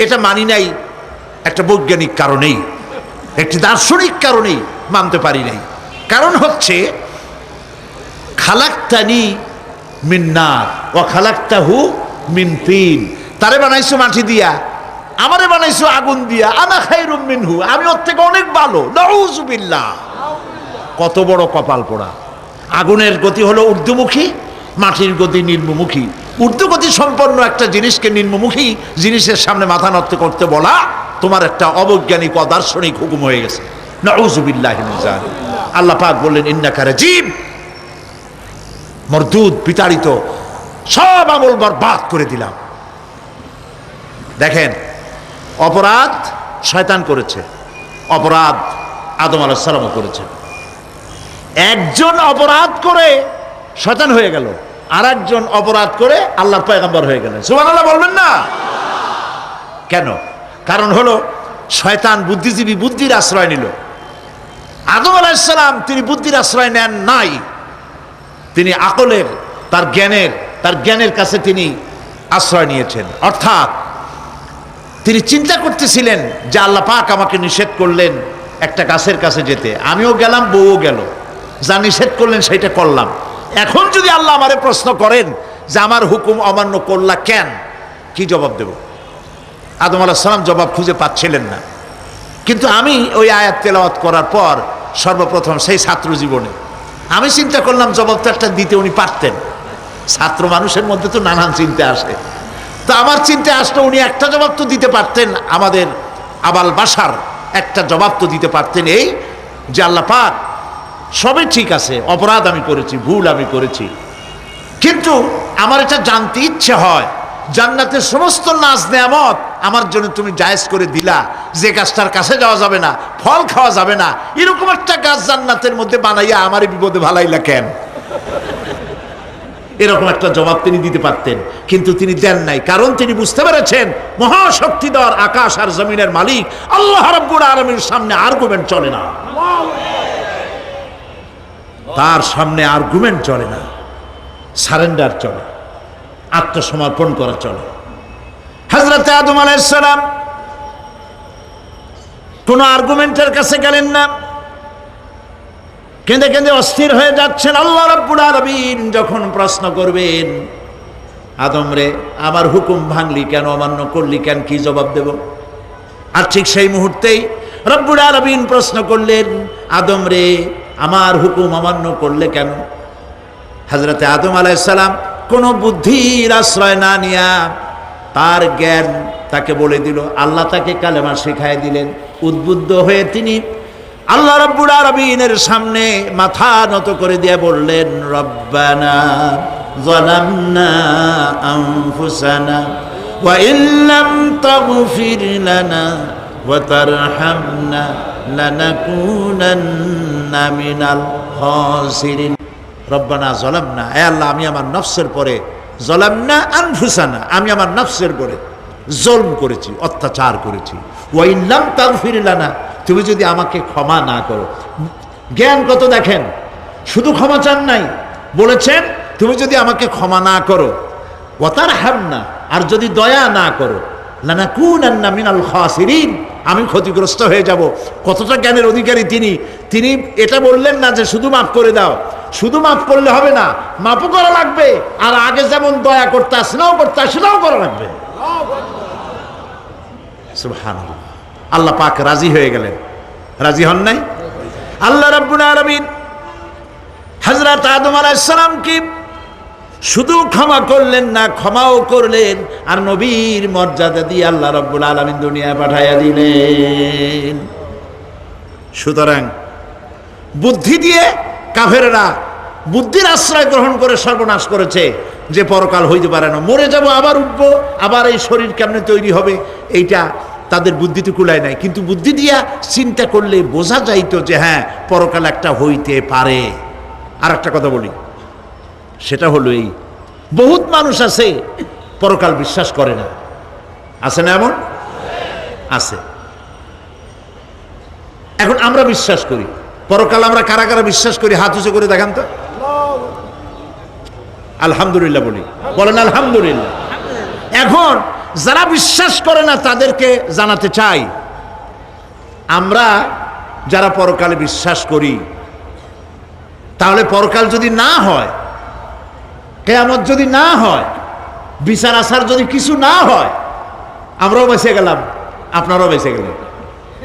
এটা মানি নাই একটা বৈজ্ঞানিক কারণেই, একটি দার্শনিক কারণেই মানতে পারি নাই। কারণ হচ্ছে খালাকতানি মিন নার ওয়া খালাকতাহু মিন তিন, তারে বানাইছো মাটি দিয়া, আমারে বানাইছো আগুন দিয়া, আনা খায়রুম মিনহু, আমি ওর থেকে অনেক ভালো। নাউযুবিল্লাহ। কত বড় কপাল পোড়া। আগুনের গতি হলো ঊর্ধ্বমুখী, মাটির গতি নিম্নমুখী। ঊর্ধ্বগতি সম্পন্ন একটা জিনিসকে নিম্নমুখী জিনিসের সামনে মাথা নত করতে বলা তোমার একটা অবৈজ্ঞানিক অদার্শনিক হুকুম হয়ে গেছে। নাউযুবিল্লাহি মিন যালিক। আল্লাহ পাক বললেন, ইন্নাকা রাজিম, মরদুদ, বিতাড়িত, সব আমল বরবাদ করে দিলাম। দেখেন, অপরাধ শয়তান করেছে, অপরাধ আদম আলাইহিস সালামও করেছে। একজন অপরাধ করে শয়তান হয়ে গেল, আর একজন অপরাধ করে আল্লাহর পয়গম্বর হয়ে গেলেন। সুবহানাল্লাহ বলবেন না? কেন? কারণ হলো শয়তান বুদ্ধিজীবী, বুদ্ধির আশ্রয় নিল। আদম আলাইহিস সালাম তিনি বুদ্ধির আশ্রয় নেন নাই, তিনি আকলের, তার জ্ঞানের কাছে তিনি আশ্রয় নিয়েছেন। অর্থাৎ তিনি চিন্তা করতেছিলেন যে আল্লাহ পাক আমাকে নিষেধ করলেন একটা গাছের কাছে যেতে, আমিও গেলাম, বউও গেল, যা নিষেধ করলেন সেটা করলাম। এখন যদি আল্লাহ আমারে প্রশ্ন করেন যে আমার হুকুম অমান্য করলা কেন, কি জবাব দেব? আদম আলাইহিস সালাম জবাব খুঁজে পাচ্ছিলেন না। কিন্তু আমি ওই আয়াত তেলাওয়াত করার পর সর্বপ্রথম সেই ছাত্র জীবনে আমি চিন্তা করলাম জবাবটা একটা দিতে উনি পারতেন। ছাত্র মানুষের মধ্যে তো নানান চিন্তা আসে, তো আমার চিন্তা আসলো উনি একটা জবাব তো দিতে পারতেন, আমাদের আবাল বাসার একটা জবাব তো দিতে পারতেন, এই যে আল্লাহ পাক সবই ঠিক আছে, অপরাধ আমি করেছি, ভুল আমি করেছি, কিন্তু আমার এটা জানতে ইচ্ছে হয় জান্নাতের সমস্ত নাজ নেয়ামত আমার জন্য তুমি জায়েজ করে দিলা, যে গাছটার কাছে যাওয়া যাবে না, ফল খাওয়া যাবে না, এরকম একটা গাছ জান্নাতের মধ্যে বানাইয়া আমারই বিপদে ভালাইলা কেন? এরকম একটা জবাব তিনি দিতে পারতেন, কিন্তু তিনি দেন নাই। কারণ তিনি বুঝতে পেরেছেন মহাশক্তিধর আকাশ আর জমিনের মালিক আল্লাহ রাব্বুল আলামিনের সামনে আর্গুমেন্ট চলে না, তার সামনে আর্গুমেন্ট চলে না, সারেন্ডার চলে, আত্মসমর্পণ করা চলে। হযরত আদম আলাইহিস সালাম কোন আর্গুমেন্টের কাছে গেলেন না, কেঁদে কেঁদে অস্থির হয়ে যাচ্ছেন। আল্লাহ রাব্বুল আলামিন যখন প্রশ্ন করবেন, আদম রে আমার হুকুম ভাঙলি কেন, অমান্য করলি কেন, কি জবাব দেব? আর ঠিক সেই মুহূর্তেই রব্বুল আলামিন প্রশ্ন করলেন, আদম রে আমার হুকুম অমান্য করলে কেন? হযরত আদম আলাইহিস সালাম কোনো বুদ্ধির আশ্রয় না নিয়া তার জ্ঞান তাকে বলে দিল, আল্লাহ তাকে কালেমা শিখাই দিলেন। উদ্বুদ্ধ হয়ে তিনি আল্লাহ রাব্বুল আলামিনের সামনে মাথা নত করে দিয়ে বললেন, রব্বানা যালামনা আনফুসানা ওয়া ইল্লাম তাগফির লানা ওয়া তারহামনা লানাকুনান্না মিনাল খাসিরিন। রব্বানা যালামনা, হে আল্লাহ আমি আমার নফসের পরে, যালামনা আনফুসানা, আমি আমার নফসের পরে জুলম করেছি, অত্যাচার করেছি। ওয়া ইল্লাম তাগফির লানা, তুমি যদি আমাকে ক্ষমা না করো। জ্ঞান কত দেখেন, শুধু ক্ষমা চান নাই, বলেছেন তুমি যদি আমাকে ক্ষমা না করো, ওয়া তারহামনা, আর যদি দয়া না করো, লানাকুনান্না মিনাল খাসিরিন, আমি ক্ষতিগ্রস্ত হয়ে যাব। কতটা জ্ঞানের অধিকারী তিনি! তিনি এটা বললেন না যে শুধু মাফ করে দাও, শুধু মাফ করলে হবে না, মাফও করা লাগবে, আর আগে যেমন দয়া করতে স্নেহ করতে সেটাও করা লাগবে। সুবহানাল্লাহ। আল্লাহ পাক রাজি হয়ে গেলেন। রাজি হন নাই? আল্লাহ রাব্বুল আলামিন হযরত আদম আলাইহিস সালামকে শুধু ক্ষমা করলেন না, ক্ষমাও করলেন, আর নবীর মর্যাদা দিয়ে আল্লাহ রাব্বুল আলামিন দুনিয়ায় পাঠাইয়া দিলেন। সুতরাং বুদ্ধি দিয়ে কাফেররা বুদ্ধির আশ্রয় গ্রহণ করে সর্বনাশ করেছে, যে পরকাল হইতে পারে না, মরে যাব আবার উঠবো, আবার এই শরীর কেমনে তৈরি হবে, এইটা তাদের বুদ্ধিতে কুলায় নাই। কিন্তু বুদ্ধি দিয়া চিন্তা করলে বোঝা যাইতো যে হ্যাঁ পরকাল একটা হইতে পারে। আর একটা কথা বলি, সেটা হলো এই, বহুত মানুষ আছে পরকাল বিশ্বাস করে না। আছে না এমন? আছে। এখন আমরা বিশ্বাস করি পরকাল, আমরা কারা কারা বিশ্বাস করি হাত উঁচু করে দেখান তো। আলহামদুলিল্লাহ বলি, বলেন আলহামদুলিল্লাহ। এখন যারা বিশ্বাস করে না তাদেরকে জানাতে চাই, আমরা যারা পরকালে বিশ্বাস করি, তাহলে পরকাল যদি না হয়, কিয়ামত যদি না হয়, বিচার আচার যদি কিছু না হয়, আমরাও বেঁচে গেলাম, আপনারাও বেঁচে গেলেন।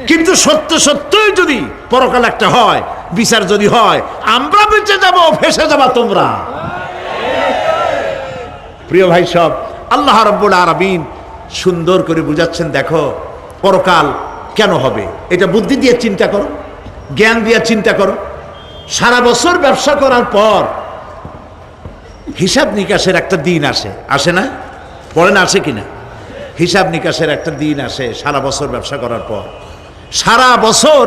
কিন্তু সত্য সত্যই যদি পরকাল একটা হয়, বিচার যদি হয়, আমরা বেঁচে যাব, ফেসে যাবা তোমরা। প্রিয় ভাই সব, আল্লাহ রাব্বুল আলামিন সুন্দর করে বুঝাচ্ছেন, দেখো পরকাল কেন হবে, এটা বুদ্ধি দিয়ে চিন্তা করো, জ্ঞান দিয়ে চিন্তা করো। সারা বছর ব্যবসা করার পর হিসাব নিকাশের একটা দিন আসে, আসে না? পড়েন আসে কিনা? হিসাব নিকাশের একটা দিন আসে সারা বছর ব্যবসা করার পর, সারা বছর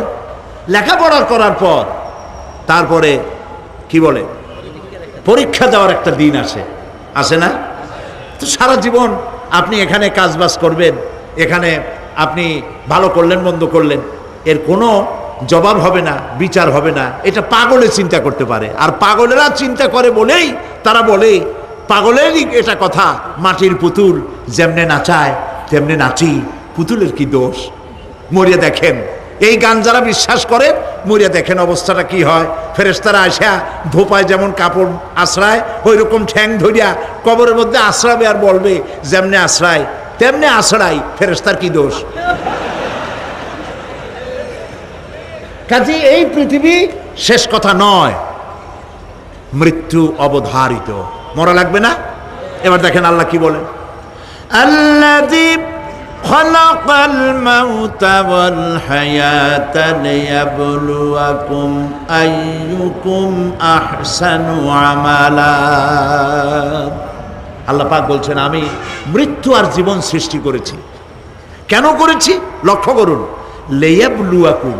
লেখাপড়া করার পর, তারপরে কি বলে পরীক্ষা দেওয়ার একটা দিন আসে, আসে না? তো সারা জীবন আপনি এখানে কাজবাজ করবেন, এখানে আপনি ভালো করলেন মন্দ করলেন, এর কোনো জবাব হবে না, বিচার হবে না। এটা পাগলে চিন্তা করতে পারে, আর পাগলেরা চিন্তা করে বলেই তারা বলে, পাগলেরই এটা কথা, মাটির পুতুল যেমনে নাচায় তেমনে নাচি, পুতুলের কি দোষ। মরিয়া দেখেন, এই গান যারা বিশ্বাস করে, মরিয়া দেখেন অবস্থাটা কি হয়। ফেরেশতারা আসা ধোপায় যেমন কাপড় আশ্রায়, ওই রকম ঠ্যাং ধরিয়া কবরের মধ্যে আশ্রাবে, আর বলবে যেমনে আশ্রায় তেমনে আশ্রাই, ফেরেশতার কি দোষ। কাজে এই পৃথিবী শেষ কথা নয়, মৃত্যু অবধারিত, মরা লাগবে না। এবার দেখেন আল্লাহ কি বলেন, আল্লাযী খালাকাল মাউতা ওয়াল হায়াতা লিয়াবলুয়াকুম আইয়ুকুম আহসানু আমালা। আল্লাহ পাক বলছেন, আমি মৃত্যু আর জীবন সৃষ্টি করেছি। কেন করেছি লক্ষ্য করুন, লিয়াবলুয়াকুম,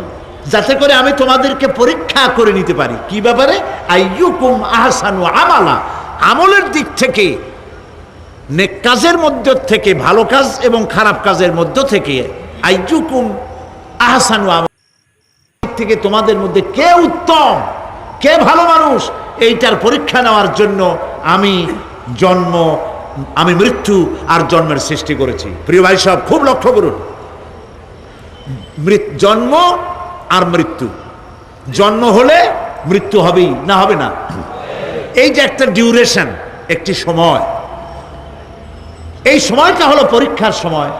যাতে করে আমি তোমাদেরকে পরীক্ষা করে নিতে পারি। কি ব্যাপারে? আইয়ুকুম আহসানু আমালা, আমলের দিক থেকে, নেক কাজের মধ্য থেকে, ভালো কাজ এবং খারাপ কাজের মধ্য থেকে, আইয়ুকুম আহসানু আমালা থেকে তোমাদের মধ্যে কে উত্তম, কে ভালো মানুষ, এইটার পরীক্ষা নেওয়ার জন্য আমি মৃত্যু আর জন্মের সৃষ্টি করেছি। প্রিয় ভাই সব খুব লক্ষ্য করুন, জন্ম আর মৃত্যু, জন্ম হলে মৃত্যু হবেই, না হবে না? এই যে একটা ডিউরেশন, একটি সময়, এই সময়টা হলো পরীক্ষার সময়।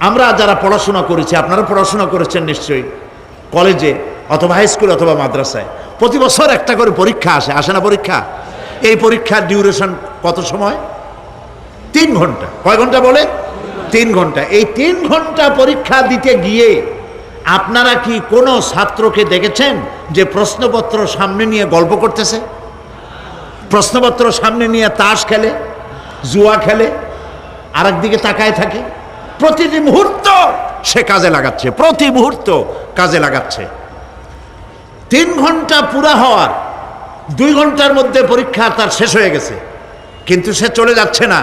আমরা যারা পড়াশোনা করেছি, আপনারা পড়াশোনা করেছেন নিশ্চয়ই, কলেজে অথবা হাই স্কুল অথবা মাদ্রাসায় প্রতি বছর একটা করে পরীক্ষা আসে, আসে না পরীক্ষা? এই পরীক্ষার ডিউরেশন কত সময়? 3 ঘন্টা। কয় ঘন্টা বলে? 3 ঘন্টা। এই 3 ঘন্টা পরীক্ষা দিতে গিয়ে আপনারা কি কোনো ছাত্রকে দেখেছেন যে প্রশ্নপত্র সামনে নিয়ে গল্প করতেছে, প্রশ্নপত্র সামনে নিয়ে তাস খেলে, জুয়া খেলে, আর একদিকে তাকায় থাকে? প্রতিটি মুহূর্ত সে কাজে লাগাচ্ছে, প্রতি মুহূর্ত কাজে লাগাচ্ছে। 3 ঘন্টা পুরা হওয়ার 2 ঘন্টার মধ্যে পরীক্ষা তার শেষ হয়ে গেছে, কিন্তু সে চলে যাচ্ছে না,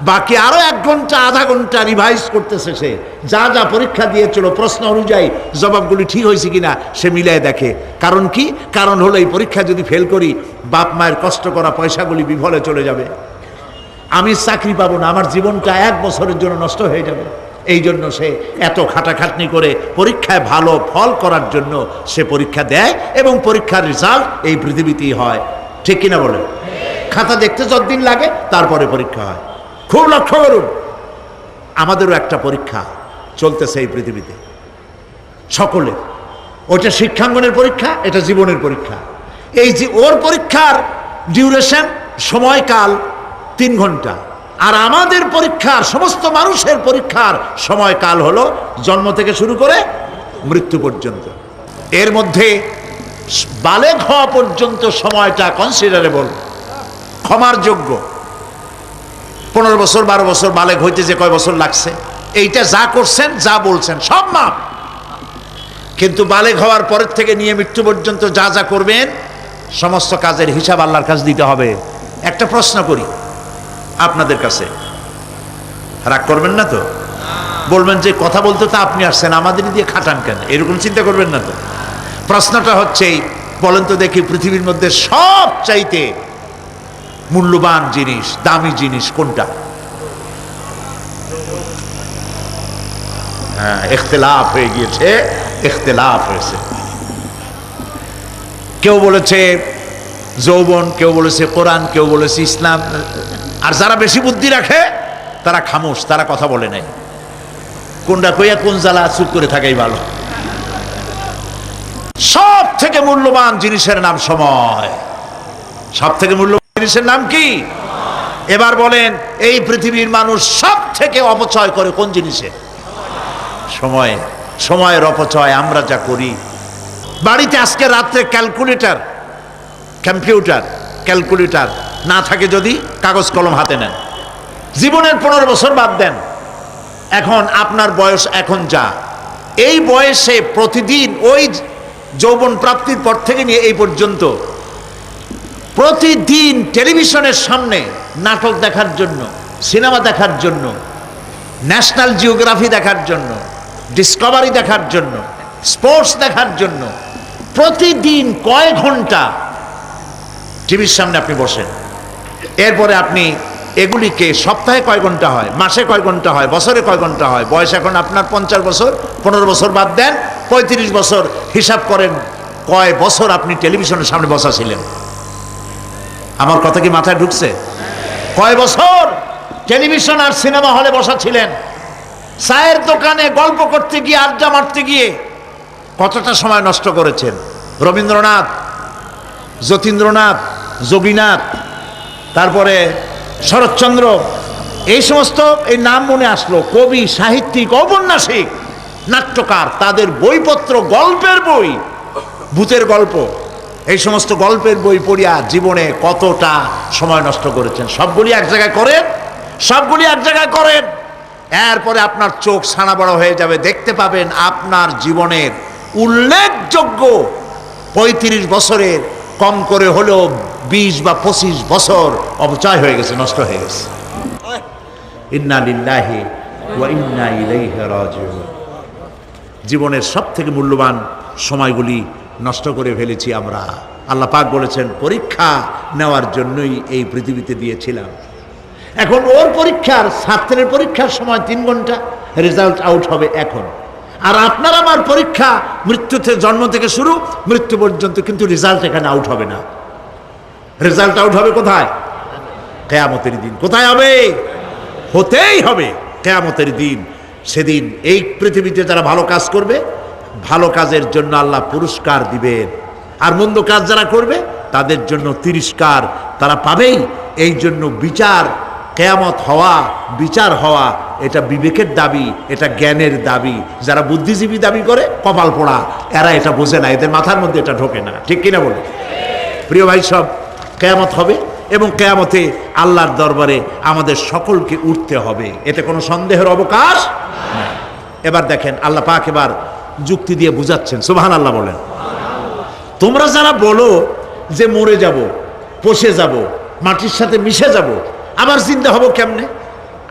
বাকি আরো 1 ঘন্টা আধা ঘন্টা রিভাইজ করতেছে। সে যা যা পরীক্ষা দিয়েছিল প্রশ্ন অনুযায়ী জবাবগুলি ঠিক হয়েছে কিনা সে মিলিয়ে দেখে। কারণ কি? কারণ হলো এই পরীক্ষা যদি ফেল করি, বাপ মায়ের কষ্ট করা পয়সাগুলি বিফলে চলে যাবে, আমি চাকরি পাবো না, আমার জীবনটা 1 বছরের জন্য নষ্ট হয়ে যাবে। এই জন্য সে এত খাটাখাটনি করে পরীক্ষায় ভালো ফল করার জন্য সে পরীক্ষা দেয়, এবং পরীক্ষার রেজাল্ট এই পৃথিবীতেই হয়। ঠিক কিনা বলেন? খাতা দেখতে যতদিন লাগে তারপরে পরীক্ষা হয়। খুব লক্ষ্য করুন, আমাদেরও একটা পরীক্ষা চলতেছে এই পৃথিবীতে, সকলে। ওটা শিক্ষাঙ্গনের পরীক্ষা, এটা জীবনের পরীক্ষা। এই যে ওর পরীক্ষার ডিউরেশন, সময়কাল 3 ঘন্টা, আর আমাদের পরীক্ষার, সমস্ত মানুষের পরীক্ষার সময়কাল হলো জন্ম থেকে শুরু করে মৃত্যু পর্যন্ত। এর মধ্যে বালেগ হওয়া পর্যন্ত সময়টা কনসিডারেবল, ক্ষমার যোগ্য। 15 বছর 12 বছর বালেগ হইতে যে কয় বছর লাগছে, এইটা যা করছেন যা বলছেন সব মাপ। কিন্তু বালেগ হওয়ার পরের থেকে নিয়ে মৃত্যু পর্যন্ত যা যা করবেন সমস্ত কাজের হিসাব আল্লাহর কাছে দিতে হবে। একটা প্রশ্ন করি আপনাদের কাছে, রাগ করবেন না তো? বলবেন যে কথা বলতে তো আপনি আসছেন, আমাদের দিয়ে খাটান কেন, এরকম চিন্তা করবেন না তো? প্রশ্নটা হচ্ছে, বলেন তো দেখি, পৃথিবীর মধ্যে সব চাইতে মূল্যবান জিনিস, দামি জিনিস কোনটা? হ্যাঁ, ইখতিলাফ হয়ে গিয়েছে, ইখতিলাফ হয়েছে। কেউ বলেছে যৌবন, কেউ বলেছে কোরআন, কেউ বলেছে ইসলাম। আর যারা বেশি বুদ্ধি রাখে তারা খামোশ, তারা কথা বলে নাই। কোনটা কইয়া কোন জ্বালা চুপ করে থাকাই ভালো। সব থেকে মূল্যবান জিনিসের নাম সময়। সব থেকে মূল্যবান জিনিসের নাম কি? এবার বলেন, এই পৃথিবীর মানুষ সব থেকে অপচয় করে কোন জিনিসে? সময়। সময়ের অপচয় আমরা যা করি। বাড়িতে আজকে রাত্রে ক্যালকুলেটর, কম্পিউটার, ক্যালকুলেটর না থাকে যদি কাগজ কলম হাতে নেন। জীবনের 15 বছর বাদ দেন, এখন আপনার বয়স এখন যা, এই বয়সে প্রতিদিন ওই যৌবন প্রাপ্তির পর থেকে নিয়ে এই পর্যন্ত প্রতিদিন টেলিভিশনের সামনে নাটক দেখার জন্য, সিনেমা দেখার জন্য, ন্যাশনাল জিওগ্রাফি দেখার জন্য, ডিসকভারি দেখার জন্য, স্পোর্টস দেখার জন্য প্রতিদিন কয় ঘন্টা টিভির সামনে আপনি বসেন। এরপরে আপনি এগুলিকে সপ্তাহে কয় ঘন্টা হয়, মাসে কয় ঘন্টা হয়, বছরে কয় ঘন্টা হয়। বয়স এখন আপনার 50 বছর, 15 বছর বাদ দেন, 35 বছর হিসাব করেন কয় বছর আপনি টেলিভিশনের সামনে বসা ছিলেন। আমার কথা কি মাথায় ঢুকছে? কয় বছর টেলিভিশন আর সিনেমা হলে বসা ছিলেন? চায়ের দোকানে গল্প করতে গিয়ে, আড্ডা মারতে গিয়ে কতটা সময় নষ্ট করেছেন? রবীন্দ্রনাথ, যতীন্দ্রনাথ, যোগীনাথ, তারপরে শরৎচন্দ্র, এই সমস্ত এই নাম মনে আসলো। কবি, সাহিত্যিক, ঔপন্যাসিক, নাট্যকার, তাদের বইপত্র, গল্পের বই, ভূতের গল্প, এই সমস্ত গল্পের বই পড়িয়া জীবনে কতটা সময় নষ্ট করেছেন। সবগুলি এক জায়গায় করেন, সবগুলি এক জায়গায় করেন, এরপরে আপনার চোখ ছানা বড় হয়ে যাবে। দেখতে পাবেন আপনার জীবনের উল্লেখযোগ্য 35 বছরের কম করে হলেও 20 বা 25 বছর অপচয় হয়ে গেছে, নষ্ট হয়ে গেছে। ইন্না লিল্লাহি ওয়া ইন্না ইলাইহি রাজিউন। জীবনের সব থেকে মূল্যবান সময়গুলি নষ্ট করে ফেলেছি আমরা। আল্লাহ পাক বলেছেন, পরীক্ষা নেওয়ার জন্যই এই পৃথিবীতে দিয়েছিলাম। এখন ওর পরীক্ষার, ছাত্রের পরীক্ষার সময় 3 ঘন্টা, রেজাল্ট আউট হবে এখন। আর আপনার আমার পরীক্ষা মৃত্যুতে, জন্ম থেকে শুরু মৃত্যু পর্যন্ত, কিন্তু রেজাল্ট এখানে আউট হবে না। রেজাল্ট আউট হবে কোথায়? কিয়ামতের দিন। কোথায় হবে? হতেই হবে কিয়ামতের দিন। সেদিন এই পৃথিবীতে যারা ভালো কাজ করবে, ভালো কাজের জন্য আল্লাহ পুরস্কার দিবেন, আর মন্দ কাজ যারা করবে তাদের জন্য তিরস্কার তারা পাবেই। এই জন্য বিচার কিয়ামত হওয়া, বিচার হওয়া, এটা বিবেকের দাবি, এটা জ্ঞানের দাবি। যারা বুদ্ধিজীবী দাবি করে কপাল পোড়া, এরা এটা বোঝে না, এদের মাথার মধ্যে এটা ঢোকে না। ঠিক কিনা বলে? প্রিয় ভাই সব, কিয়ামত হবে এবং কিয়ামতে আল্লাহর দরবারে আমাদের সকলকে উঠতে হবে, এতে কোনো সন্দেহের অবকাশ নেই। এবার দেখেন আল্লাহ পাক এবার যুক্তি দিয়ে বুঝাচ্ছেন। সুবহানাল্লাহ বলেন। তোমরা যারা বলো যে মরে যাব, পচে যাব, মাটির সাথে মিশে যাব, আবার জিন্দা হব কেমনে?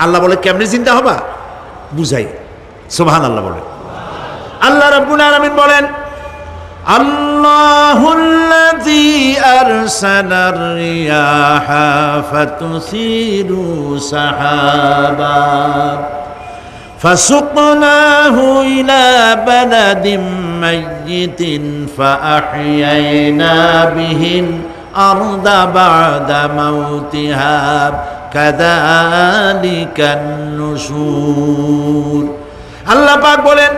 আল্লাহ বলে কেমনে জিন্দা হবা বুঝাই। সুবহানাল্লাহ বলেন। আল্লাহ রাব্বুল আলামিন বলেন, আল্লাহুল্লাযী আরসালার রিয়াহা ফাতুসিরু সাহাবা ফাসুকনাহু ইলা বালাদিন মাইয়িতিন ফাআহইয়ানা বিহিল আরদা বা'দা মাউতিহা কাযালিকান নুশুর। আল্লাহ পাক বলেন,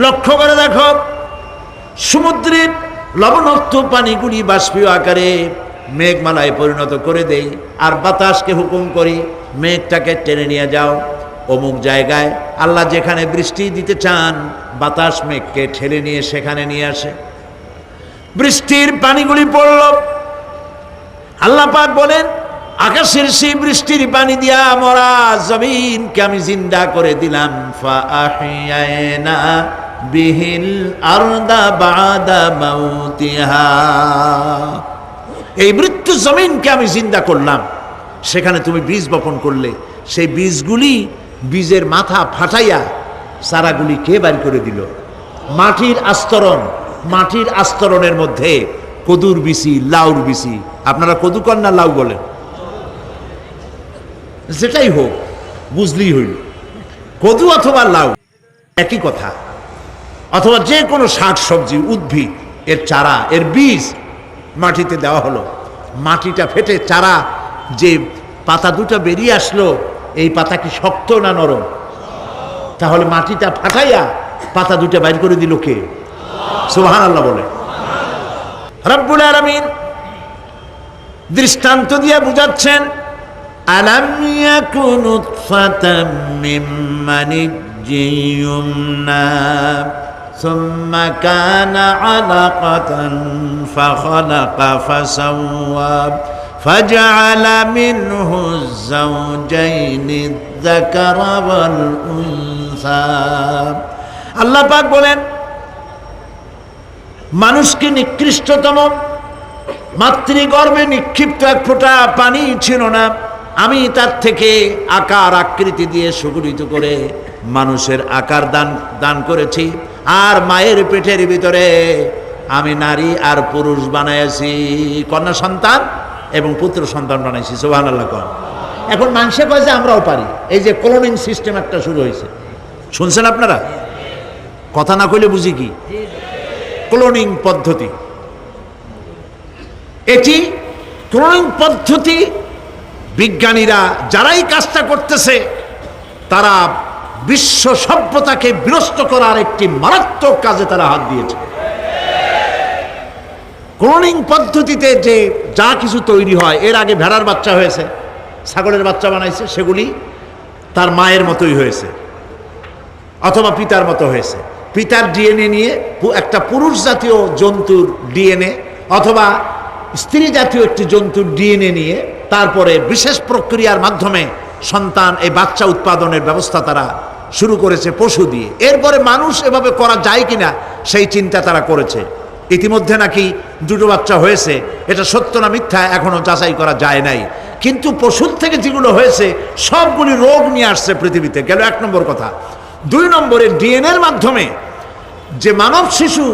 লক্ষ্য করে দেখো, সমুদ্রের লবণাক্ত পানিগুলি বাষ্পীয় আকারে মেঘমালায় পরিণত করে দেই, আর বাতাসকে হুকুম করি মেঘটাকে টেনে নিয়ে যাও অমুক জায়গায়। আল্লাহ যেখানে বৃষ্টি দিতে চান, বাতাস মেঘকে ঠেলে নিয়ে সেখানে নিয়ে আসে। বৃষ্টির পানিগুলি পড়ল। আল্লাহ পাক বলেন, আকাশের সেই বৃষ্টির পানি দিয়া মরা জমিনকে আমি জিন্দা করে দিলাম। ফাআহইয়ানা বিহিল আরদা বা'দা মাউতিহা, এই মৃত্যু জমিনকে আমি জিন্দা করলাম। সেখানে তুমি বীজ বপন করলে, সেই বীজগুলি, বীজের মাথা ফাটাইয়া চারাগুলি কে বাড়ি করে দিল? মাটির আস্তরণ, মাটির আস্তরণের মধ্যে কদুর বিচি, লাউর বিচি। আপনারা কদু কর না লাউ বলেন? যেটাই হোক, বুঝলেই হইল, কদু অথবা লাউ একই কথা। অথবা যে কোনো শাক সবজি, উদ্ভিদ, এর চারা, এর বীজ মাটিতে দেওয়া হলো। মাটিটা ফেটে চারা, যে পাতা দুটো বেরিয়ে আসলো, এই পাতা কি শক্ত না নরম? তাহলে মাটিটা ফাটাইয়া পাতা দুটো বাইর করে দিল কে? সুবহানাল্লাহ বলে। রব্বুল আলামিন দৃষ্টান্ত দিয়ে বুঝাচ্ছেন, আলাম ইয়াকুন নুতফাতাম মিন মানিয়্যিন ইউমনা সুম্মা কানা আলাকাতান ফাখালাকা ফাসাওয়া ফাজআলা মিনহু যাওজাইনি যাকারা ওয়াল উনসা। আল্লাহ পাক বলেন, মানুষকে নিকৃষ্টতম মাতৃগর্ভে নিক্ষিপ্ত এক ফোঁটা পানি ছিল না, আমি তার থেকে আকার আকৃতি দিয়ে সুগঠিত করে মানুষের আকার দান করেছি, আর মায়ের পেটের ভিতরে আমি নারী আর পুরুষ বানাইছি, কন্যা সন্তান এবং পুত্র সন্তান বানাইছি। সুবহানাল্লাহ কর। এখন মানুষে কয় যে আমরাও পারি। এই যে ক্লোনিং সিস্টেম একটা শুরু হয়েছে, শুনছেন আপনারা? কথা না কইলে বুঝি কি? ক্লোনিং পদ্ধতি। এটি ক্লোনিং পদ্ধতি, বিজ্ঞানীরা যারাই কাজটা করতেছে, তারা বিশ্ব সভ্যতাকে বিনষ্ট করার একটি মারাত্মক কাজে তারা হাত দিয়েছে। ক্লোনিং পদ্ধতিতে যে যা কিছু তৈরি হয়, এর আগে ভেড়ার বাচ্চা হয়েছে, ছাগলের বাচ্চা বানাইছে, সেগুলি তার মায়ের মতোই হয়েছে অথবা পিতার মতো হয়েছে। পিতার ডিএনএ নিয়ে একটা পুরুষ জাতীয় জন্তুর ডিএনএ অথবা স্ত্রী জাতীয় একটি জন্তুর ডিএনএ নিয়ে তারপরে বিশেষ প্রক্রিয়ার মাধ্যমে সন্তান, এই বাচ্চা উৎপাদনের ব্যবস্থা তারা শুরু করেছে পশু দিয়ে। এরপরে মানুষ এভাবে করা যায় কিনা সেই চিন্তা তারা করেছে। ইতিমধ্যে নাকি দুটো বাচ্চা হয়েছে, এটা সত্য না মিথ্যা এখনো যাচাই করা যায় নাই। কিন্তু পশুর থেকে যেগুলো হয়েছে সবগুলি রোগ নিয়ে আসছে পৃথিবীতে, গেল এক নম্বর কথা। দুই নম্বরে ডিএনএর মাধ্যমে যে মানব শিশু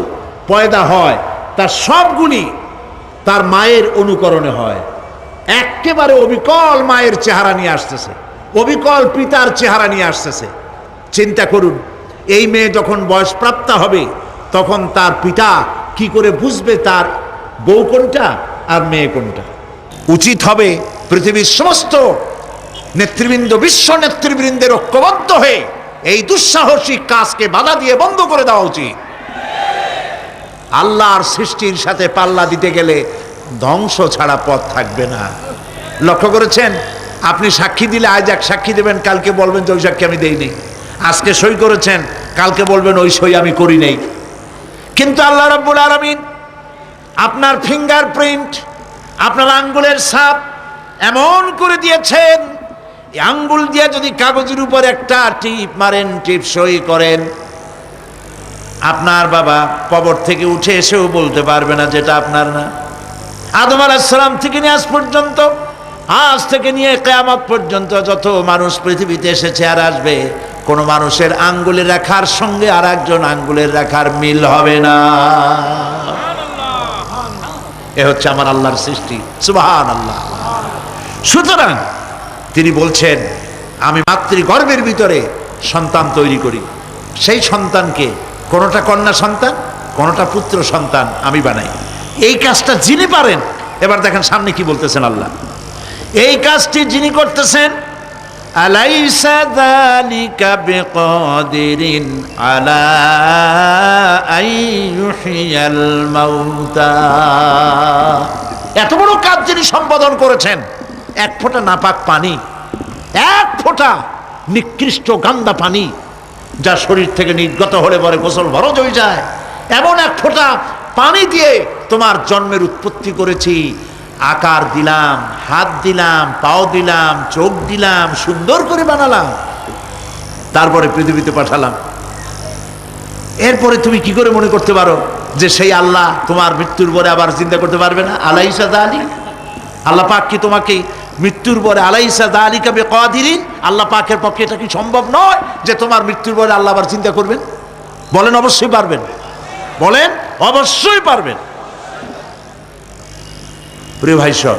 পয়দা হয় তার সবগুলি তার মায়ের অনুকরণে হয়, একেবারে অবিকল মায়ের চেহারা নিয়ে আসতেছে, অবিকল পিতার চেহারা নিয়ে আসতেছে। চিন্তা করুন, এই মেয়ে যখন বয়সপ্রাপ্তা হবে তখন তার পিতা কি করে বুঝবে তার বউ কোনটা আর মেয়ে কোনটা? উচিত হবে পৃথিবীর সমস্ত নেতৃবৃন্দ, বিশ্ব নেতৃবৃন্দের ঐক্যবদ্ধ হয়ে এই দুঃসাহসিক কাজকে বাধা দিয়ে বন্ধ করে দেওয়া উচিত। আল্লাহর সৃষ্টির সাথে পাল্লা দিতে গেলে ধ্বংস ছাড়া পথ থাকবে না। লক্ষ্য করেছেন, আপনি সাক্ষী দিলে আজ এক সাক্ষী দেবেন, কালকে বলবেন যে ওই সাক্ষী আমি দেইনি। আজকে সই করেছেন, কালকে বলবেন ওই সই আমি করি নাই। কিন্তু আল্লাহ রাব্বুল আলামিন আপনার ফিঙ্গারপ্রিন্ট, আপনার আঙ্গুলের ছাপ এমন করে দিয়েছেন, এই আঙ্গুল দিয়ে যদি কাগজের উপর একটা টিপ মারেন, টিপ সই করেন, আপনার বাবা কবর থেকে উঠে এসেও বলতে পারবে না যেটা আপনার না। আদম আলাইহিস সালাম থেকে নিয়ে আজ পর্যন্ত, আজ থেকে নিয়ে কিয়ামত পর্যন্ত যত মানুষ পৃথিবীতে এসেছে আর আসবে, কোন মানুষের আঙ্গুলের রেখার সঙ্গে আর একজন আঙ্গুলের রেখার মিল হবে না। এ হচ্ছে আমার আল্লাহর সৃষ্টি, সুবহানাল্লাহ। সুতরাং তিনি বলছেন, আমি মাতৃগর্ভের ভিতরে সন্তান তৈরি করি, সেই সন্তানকে কোনটা কন্যা সন্তান, কোনটা পুত্র সন্তান আমি বানাই। এই কাজটা যিনি পারেন, এবার দেখেন সামনে কি বলতেছেন আল্লাহ, এই কাজটি যিনি করতেছেন, আলাইসা যালিকা বিকাদিরিন আলা আইয়ুহিয়াল মাউতা, এত বড় কাজ যিনি সম্পাদন করেছেন, এক ফোঁটা নাপাক পানি, এক ফোঁটা নিকৃষ্ট গান্দা পানি যা শরীর থেকে নির্গত হলে পরে গোসল ফরজ হয়ে যায়, এমন এক ফোঁটা পানি দিয়ে তোমার জন্মের উৎপত্তি করেছি, আকার দিলাম, হাত দিলাম, পাও দিলাম, চোখ দিলাম, সুন্দর করে বানালাম, তারপরে পৃথিবীতে পাঠালাম। এরপরে তুমি কি করে মনে করতে পারো যে সেই আল্লাহ তোমার মৃত্যুর পরে আবার চিন্তা করতে পারবে না? আলাইসা যালিক, আল্লাহ পাক কি তোমাকে মৃত্যুর পরে, আলাইসা যালিকা বিকাদিরিন, আল্লাহ পাকের পক্ষে এটা কি সম্ভব নয় যে তোমার মৃত্যুর পরে আল্লাহ আবার চিন্তা করবেন? বলেন অবশ্যই পারবেন, বলেন অবশ্যই পারবেন। প্রিয় ভাই সব,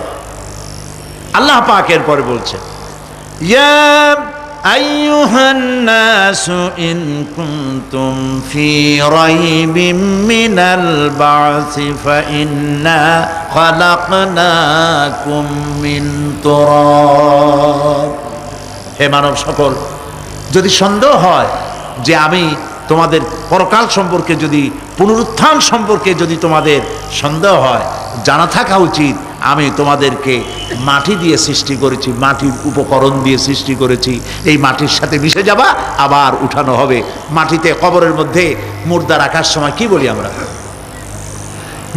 আল্লাহ পাক এরপরে বলছেন, ইয়া আইয়ুহান নাসু ইন কুনতুম ফি রাইবিম মিনাল বা'সি ফাইন্না খালাকনাকুম মিন তুরাব। হে মানব সকল, যদি সন্দেহ হয় যে আমি তোমাদের পরকাল সম্পর্কে, যদি পুনরুত্থান সম্পর্কে যদি তোমাদের সন্দেহ হয়, জানা থাকা উচিত আমি তোমাদেরকে মাটি দিয়ে সৃষ্টি করেছি, মাটির উপকরণ দিয়ে সৃষ্টি করেছি। এই মাটির সাথে মিশে যাবা, আবার উঠানো হবে। মাটিতে কবরের মধ্যে মুর্দা রাখার সময় কি বলি আমরা?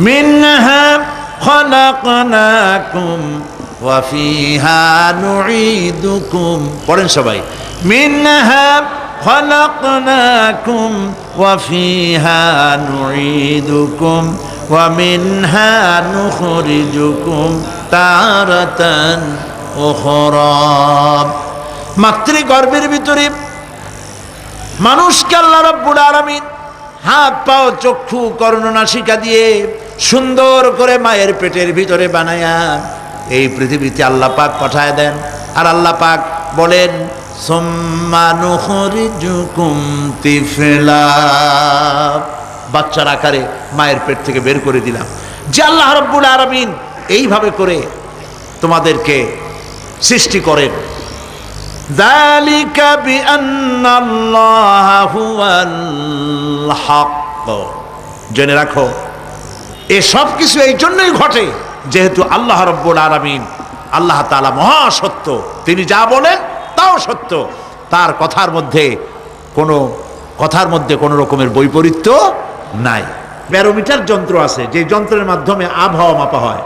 মিনহা খালাকনাকুম ওয়া ফিহা নুঈদুকুম। পড়েন সবাই, মিনহা খালাকনাকুম ওয়া ফিহা নুঈদুকুম ওয়া মিনহা নুখরিজুকুম তারাতান উখরা। মাতৃগর্ভের ভিতরে মানুষকে আল্লাহ রাব্বুল আলামিন হাত পাও চক্ষু কর্ণনাসিকা দিয়ে সুন্দর করে মায়ের পেটের ভিতরে বানায়া এই পৃথিবীতে আল্লাহ পাক পাঠায় দেন। আর আল্লাহ পাক বলেন, সুম্মা নুখরিজুকুম তিফলা, বাচ্চার আকারে মায়ের পেট থেকে বের করে দিলাম। যে আল্লাহ রাব্বুল আলামিন এইভাবে করে তোমাদেরকে সৃষ্টি করেন। যালিকা বিআন্নাল্লাহা হুয়াল হক, জেনে রাখো এসব কিছু এই জন্যই ঘটে যেহেতু আল্লাহ রাব্বুল আলামিন, আল্লাহ তাআলা মহা সত্য, তিনি যা বলেন তাও সত্য, তার কথার মধ্যে কোনো রকমের বৈপরীত্য নাই। ব্যারোমিটার যন্ত্র আছে, যে যন্ত্রের মাধ্যমে আবহাওয়া মাপা হয়,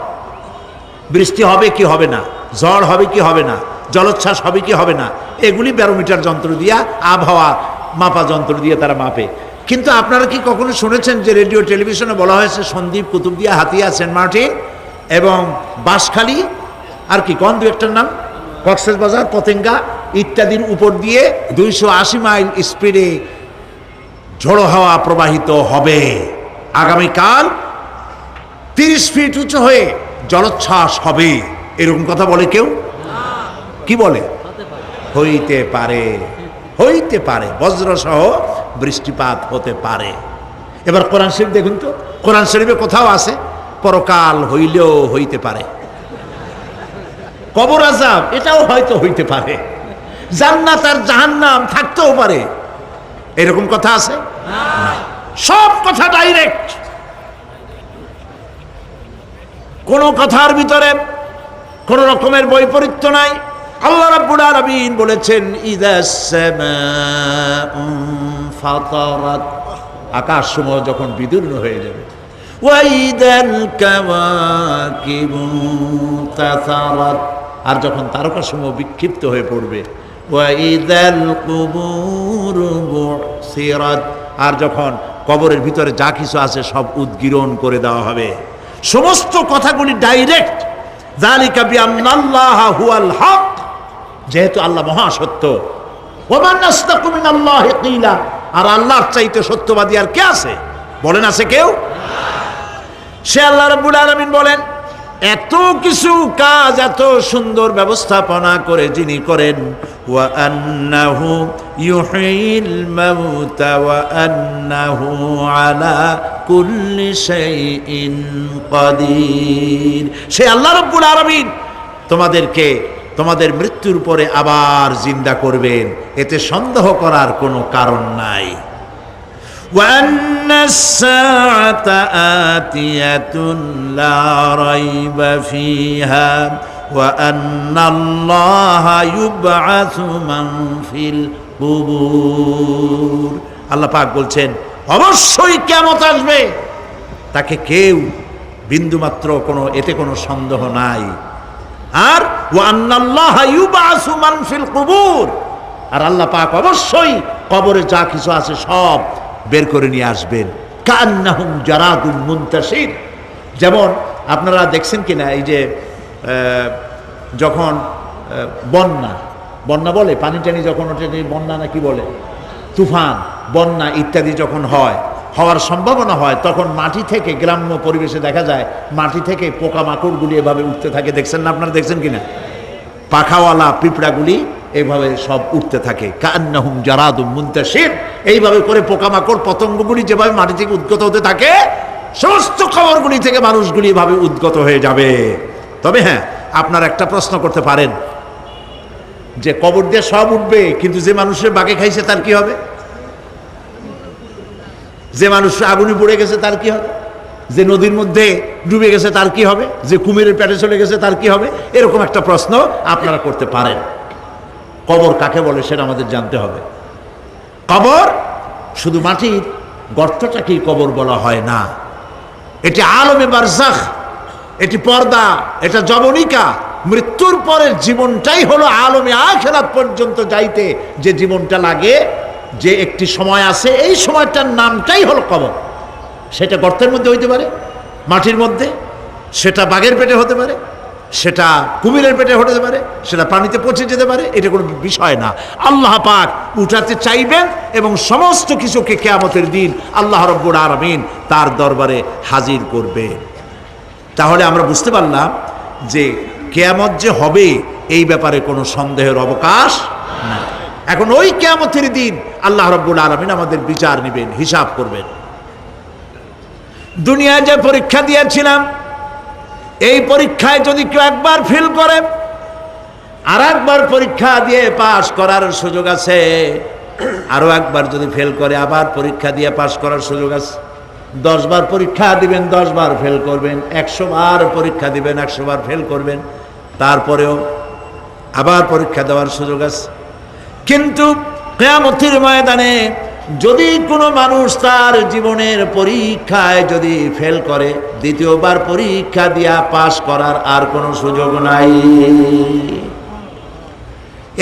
বৃষ্টি হবে কি হবে না, ঝড় হবে কি হবে না, জলোচ্ছ্বাস হবে কি হবে না, এগুলি ব্যারোমিটার যন্ত্র দিয়া, আবহাওয়া মাপা যন্ত্র দিয়ে তারা মাপে। কিন্তু আপনারা কি কখনো শুনেছেন যে রেডিও টেলিভিশনে বলা হয়েছে সন্দ্বীপ, কুতুবদিয়া, হাতিয়া, সেন্ট মার্টিন এবং বাঁশখালী, আর কি কোন দু একটার নাম, কক্সবাজার, পতেঙ্গা ইত্যাদির উপর দিয়ে 280 মাইল স্পিডে ঝোড়ো হাওয়া প্রবাহিত হবে। আগামীকাল 30 ফিট উঁচু হয়ে জলোচ্ছ্বাস হবে, এরকম কথা বলে কেউ? কি বলে? হইতে পারে, হইতে পারে, বজ্রসহ বৃষ্টিপাত হতে পারে। এবার কোরআন শরীফ দেখুন তো, কোরআন শরীফে কোথাও আছে পরকাল হইলেও হইতে পারে, কবর আযাব এটাও হয়তো হইতে পারে, জান্নাত আর জাহান্নাম থাকতেও পারে, এরকম কথা আছে? সব কথা ডাইরেক্ট, কোন কথার ভিতরে কোন রকমের বৈপরীত্য নাই। আল্লাহ রাব্বুল আলামিন বলেছেন ইযাস সামাউ ফাতারাত, আকাশসমূহ যখন বিদীর্ণ হয়ে যাবে, ওয়া ইযাল কাওয়াকিবু তাসারাত, আর যখন তারকাসমূহ বিক্ষিপ্ত হয়ে পড়বে, ওয়া ইযাল কুবুরু বুসিরাত, আর যখন কবরের ভিতরে যা কিছু আছে সব উদ্গীরণ করে দেওয়া হবে। সমস্ত কথাগুলি ডাইরেক্ট, যালিকা বিআন্নাল্লাহা হুয়াল হক, যেহেতু আল্লাহ মহাসত্য। ওয়া মান আসতাকু মিনাল্লাহি কিলা, আর আল্লাহর চাইতে সত্যবাদী আর কে আছে? বলেন আছে কেউ? সে আল্লাহ রাব্বুল আলামিন বলেন, এত কিছু কাজ, এত সুন্দর ব্যবস্থাপনা করে যিনি করেন, ওয়া আন্নাহু ইউহিল মাউতা ওয়া আন্নাহু আলা কুল্লি শাইইন কাদির, সে আল্লাহ রাব্বুল আলামিন তোমাদেরকে তোমাদের মৃত্যুর পরে আবার জিন্দা করবেন, এতে সন্দেহ করার কোনো কারণ নাই। وأن الساعة آتية لا ريب فيها وأن الله يبعث من في القبور, আল্লাহ পাক বলছেন অবশ্যই কিয়ামত আসবে, তাকে কেউ বিন্দুমাত্র এতে কোনো সন্দেহ নাই। আর وأن الله يبعث من في القبور, আর আল্লাহ পাক অবশ্যই কবরে যা কিছু আছে সব বের করে নিয়ে আসবেন। কান্নাহুম জারাদুম মুনতাশির, যেমন আপনারা দেখছেন কিনা এই যে যখন বন্যা বলে, পানি টানি যখন ওঠে, বন্যা না কি বলে, তুফান, বন্যা ইত্যাদি যখন হওয়ার সম্ভাবনা হয়, তখন মাটি থেকে, গ্রাম্য পরিবেশে দেখা যায় মাটি থেকে পোকামাকড়গুলি এভাবে উঠতে থাকে। দেখছেন না? আপনারা দেখছেন কিনা? পাখাওয়ালা পিঁপড়াগুলি এইভাবে সব উঠতে থাকে। কান্নাহুম জারাদুম মুনতাশির, এইভাবে করে পোকামাকড় পতঙ্গগুলি যেভাবে মাটি থেকে উদ্গত হতে থাকে, সমস্ত খবরগুলি থেকে মানুষগুলি এভাবে উদ্গত হয়ে যাবে। তবে হ্যাঁ, আপনারা একটা প্রশ্ন করতে পারেন যে কবর দিয়ে সব উঠবে, কিন্তু যে মানুষের বাগে খাইছে তার কি হবে? যে মানুষ আগুনে পড়ে গেছে তার কি হবে? যে নদীর মধ্যে ডুবে গেছে তার কি হবে? যে কুমিরের পেটে চলে গেছে তার কি হবে? এরকম একটা প্রশ্ন আপনারা করতে পারেন। কবর কাকে বলে সেটা আমাদের জানতে হবে। কবর শুধু মাটির গর্তটাকেই কবর বলা হয় না, এটি আলমে বারজাখ, এটি পর্দা, এটা জবনিকা। মৃত্যুর পরের জীবনটাই হলো আলমে আখিরাত পর্যন্ত যাইতে যে জীবনটা লাগে, যে একটি সময় আছে, এই সময়টার নামটাই হলো কবর। সেটা গর্তের মধ্যে হইতে পারে, মাটির মধ্যে, সেটা বাঘের পেটে হতে পারে, সেটা কুমিরের পেটে হতে পারে, সেটা পানিতে পচে যেতে পারে, এটা কোনো বিষয় না। আল্লাহ পাক উঠাতে চাইবেন এবং সমস্ত কিছুকে কিয়ামতের দিন আল্লাহ রাব্বুল আলামিন তার দরবারে হাজির করবে। তাহলে আমরা বুঝতে পারলাম যে কিয়ামত যে হবে এই ব্যাপারে কোনো সন্দেহের অবকাশ নাই। এখন ওই কিয়ামতের দিন আল্লাহ রাব্বুল আলামিন আমাদের বিচার নেবেন, হিসাব করবেন। দুনিয়ায় যে পরীক্ষা দিয়েছিলাম, এই পরীক্ষায় যদি কেউ একবার ফেল করে, আর একবার পরীক্ষা দিয়ে পাশ করার সুযোগ আছে, আরো একবার যদি ফেল করে আবার পরীক্ষা দিয়ে পাশ করার সুযোগ আছে। 10 বার পরীক্ষা দিবেন, 10 বার ফেল করবেন, 100 বার পরীক্ষা দিবেন, 100 বার ফেল করবেন, তারপরেও আবার পরীক্ষা দেওয়ার সুযোগ আছে। কিন্তু কিয়ামতের ময়দানে যদি কোনো মানুষ তার জীবনের পরীক্ষায় যদি ফেল করে, দ্বিতীয়বার পরীক্ষা দিয়া পাশ করার আর কোনো সুযোগ নাই।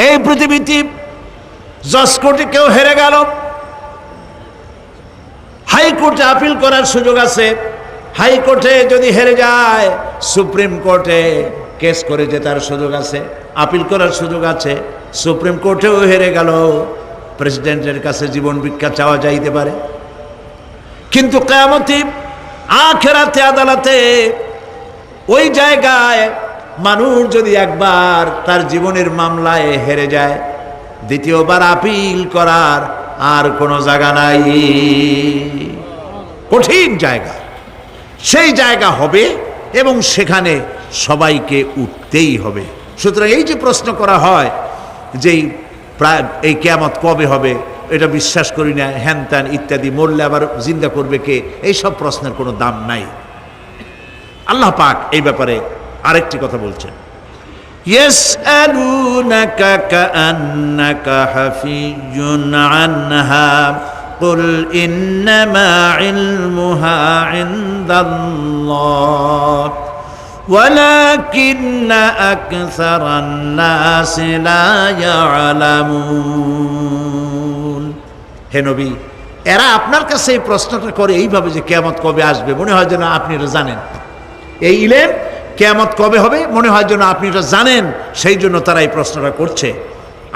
এই পৃথিবীতে জজ কোর্টে কেউ হেরে গেল, হাইকোর্টে আপিল করার সুযোগ আছে। হাইকোর্টে যদি হেরে যায়, সুপ্রিম কোর্টে কেস করে জেতার সুযোগ আছে, আপিল করার সুযোগ আছে। সুপ্রিম কোর্টেও হেরে গেল, প্রেসিডেন্টের কাছে জীবন ভিক্ষা চাওয়া যাইতে পারে। কিন্তু কিয়ামতে, আখিরাতে, আদালতে, ওই জায়গায় মানুষ যদি একবার তার জীবনের মামলায় হেরে যায়, দ্বিতীয়বার আপিল করার আর কোনো জায়গা নাই। কঠিন জায়গা, সেই জায়গা হবে এবং সেখানে সবাইকে উঠতেই হবে। সুতরাং এই যে প্রশ্ন করা হয় যে এই কিয়ামত কবে হবে, এটা বিশ্বাস করি না, হ্যান ত্যান ইত্যাদি, মরলে আবার জিন্দা করবে কে, এইসব প্রশ্নের কোনো দাম নাই। আল্লাহ পাক এই ব্যাপারে আরেকটি কথা বলছেন, ইয়াসআলুনাকা কাআন্নাকা হাফিয়্যুন আনহা কুল ইন্নামা ইলমুহা ইনদাল্লাহ ওয়ালাকিন্না আকসারান নাসি লা ইয়ালামুন। হে নবী, এরা আপনার কাছে এই প্রশ্নটা করে এইভাবে যে কিয়ামত কবে আসবে, মনে হয় যেন আপনি এটা জানেন। এই ইলম কিয়ামত কবে হবে মনে হয় যেন আপনি এটা জানেন, সেই জন্য তারা এই প্রশ্নটা করছে।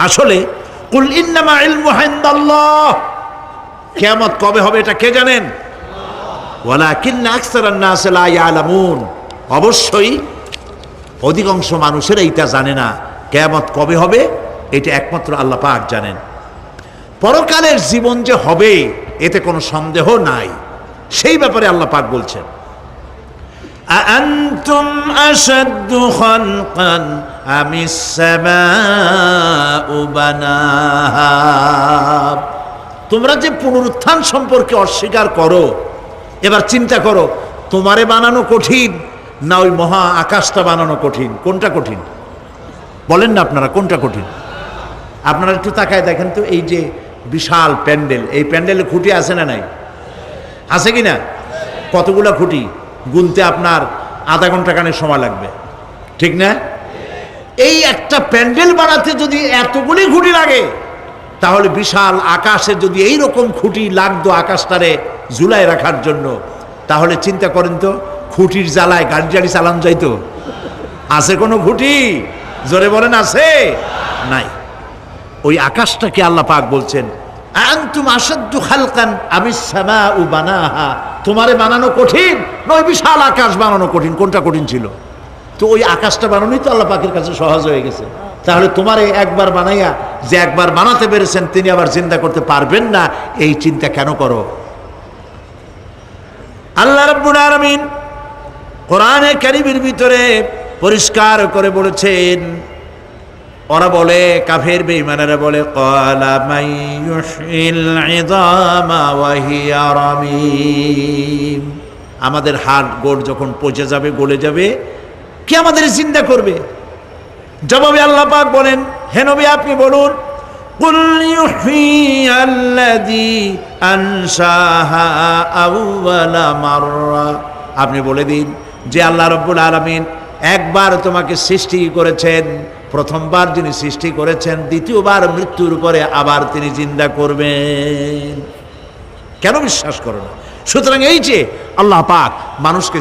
আসলে কুল ইন্নামা ইলমুহা ইনদাল্লাহ, কিয়ামত কবে হবে এটা কে জানেন? ওয়ালাকিন্না আকসারান নাস লা ইয়ালামুন, অবশ্যই অধিকাংশ মানুষের এইটা জানে না। কিয়ামত কবে হবে এটা একমাত্র আল্লাহ পাক জানেন। পরকালের জীবন যে হবে এতে কোনো সন্দেহ নাই, সেই ব্যাপারে আল্লাহ পাক বলছেন, আআনতুম আশাদ্দু খালকান আমিস সামাউ বানাহা। তোমরা যে পুনরুত্থান সম্পর্কে অস্বীকার করো, এবার চিন্তা করো, তোমারে বানানো কঠিন না ওই মহা আকাশটা বানানো কঠিন? কোনটা কঠিন বলেন না আপনারা, কোনটা কঠিন? আপনারা একটু তাকায় দেখেন তো, এই যে বিশাল প্যান্ডেল, এই প্যান্ডেলে খুঁটি আছে না নাই? আছে কি না? কতগুলা খুঁটি গুনতে আপনার আধা ঘন্টা খানেক সময় লাগবে, ঠিক না? এই একটা প্যান্ডেল বানাতে যদি এতগুলি খুঁটি লাগে, তাহলে বিশাল আকাশে যদি এই রকম খুঁটি লাগতো আকাশটারে ঝুলায় রাখার জন্য, তাহলে চিন্তা করেন তো, খুঁটির জ্বালায় গাড়ি চালানো যাইতো? আছে কোনো খুঁটি? জোরে বলেন, আছে? নাই। ওই আকাশটাকে আল্লাহ পাক বলছেন, আনতুম আশাদ্দু খালকান আমিস সামাউ বানাহা। তোমারে বানানো কঠিন না ওই বিশাল আকাশ বানানো কঠিন? কোনটা কঠিন ছিল? তো ওই আকাশটা বানানোই তো আল্লাহ পাকের কাছে সহজ হয়ে গেছে। তাহলে তোমারে একবার বানাইয়া যে একবার বানাতে পেরেছেন তিনি আবার জিন্দা করতে পারবেন না, এই চিন্তা কেন করো? আল্লাহ রাব্বুল আলামিন কোরআনে কারীমের ভিতরে পরিষ্কার করে বলেছেন, ওরা বলে, কাফের বেঈমানেরা বলে, ক্বালা মান ইউহয়িল ইযামা ওয়া হিয়া রামীম। আমাদের হাড় গোড় যখন পচে যাবে, গলে যাবে, কে আমাদের জিন্দা করবে? জবাবে আল্লাহ পাক বলেন, হে নবী আপনি বলুন, কুল ইউহয়িয়াল্লাযী আনশাহা আউওয়ালা মাররা। আপনি বলে দিন যে আল্লাহ রাব্বুল আলামিন একবার তোমাকে সৃষ্টি করেছেন, প্রথমবার যিনি সৃষ্টি করেছেন, দ্বিতীয়বার মৃত্যুর পরে আবার তিনি জিন্দা করবেন। কেন বিশ্বাস করো না? সুতরাং এই যে আল্লাহ পাক মানুষকে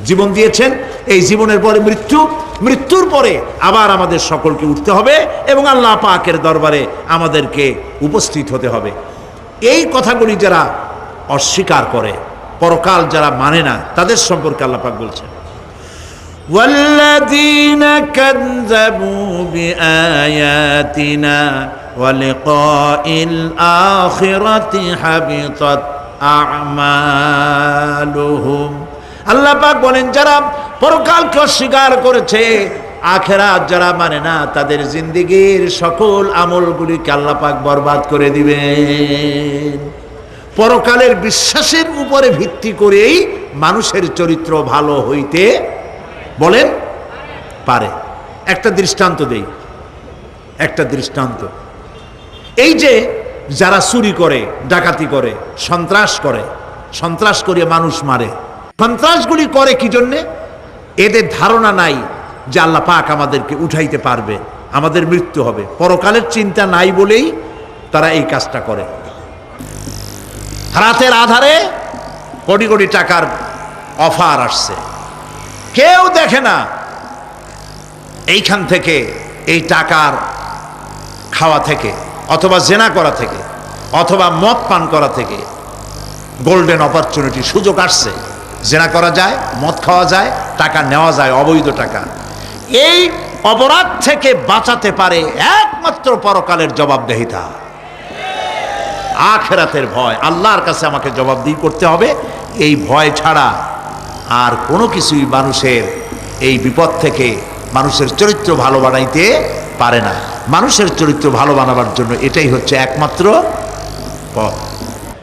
জীবন দিয়েছেন, এই জীবনের পরে মৃত্যু, মৃত্যুর পরে আবার আমাদের সকলকে উঠতে হবে এবং আল্লাহ পাকের দরবারে আমাদেরকে উপস্থিত হতে হবে। এই কথাগুলি যারা অস্বীকার করে, পরকাল যারা মানে না, তাদের সম্পর্কে আল্লাহ পাক বলছেন, والذين كذبوا بآياتنا ولقاء الآخرة حبطت أعمالهم। আল্লাহ পাক বলেন, যারা পরকালকে অস্বীকার করেছে, আখিরাত যারা মানে না, তাদের জিন্দেগীর সকল আমলগুলিকে আল্লাহ পাক বরবাদ করে দিবেন। পরকালের বিশ্বাসের উপরে ভিত্তি করেই মানুষের চরিত্র ভালো হইতে বলেন পারে। একটা দৃষ্টান্ত দেই, একটা দৃষ্টান্ত। এই যে যারা চুরি করে, ডাকাতি করে, সন্ত্রাস করে মানুষ মারে, সন্ত্রাসগুলি করে কি জন্যে? এদের ধারণা নাই যে আল্লাহ পাক আমাদেরকে উঠাইতে পারবে, আমাদের মৃত্যু হবে। পরকালের চিন্তা নাই বলেই তারা এই কাজটা করে। রাতের আধারে কোটি কোটি টাকার অফার আসছে, কেউ দেখে না, এইখান থেকে, এই টাকার খাওয়া থেকে, অথবা জেনা করা থেকে, অথবা মদ পান করা থেকে গোল্ডেন অপরচুনিটি, সুযোগ আসছে, জেনা করা যায়, মদ খাওয়া যায়, টাকা নেওয়া যায়, অবৈধ টাকা। এই অপরাধ থেকে বাঁচাতে পারে একমাত্র পরকালের জবাবদিহিতা, আখিরাতের ভয়। আল্লাহর কাছে আমাকে জবাবদিহি করতে হবে, এই ভয় ছাড়া আর কোনো কিছুই মানুষের এই বিপদ থেকে মানুষের চরিত্র ভালো বানাইতে পারে না। মানুষের চরিত্র ভালো বানাবার জন্য এটাই হচ্ছে একমাত্র পথ।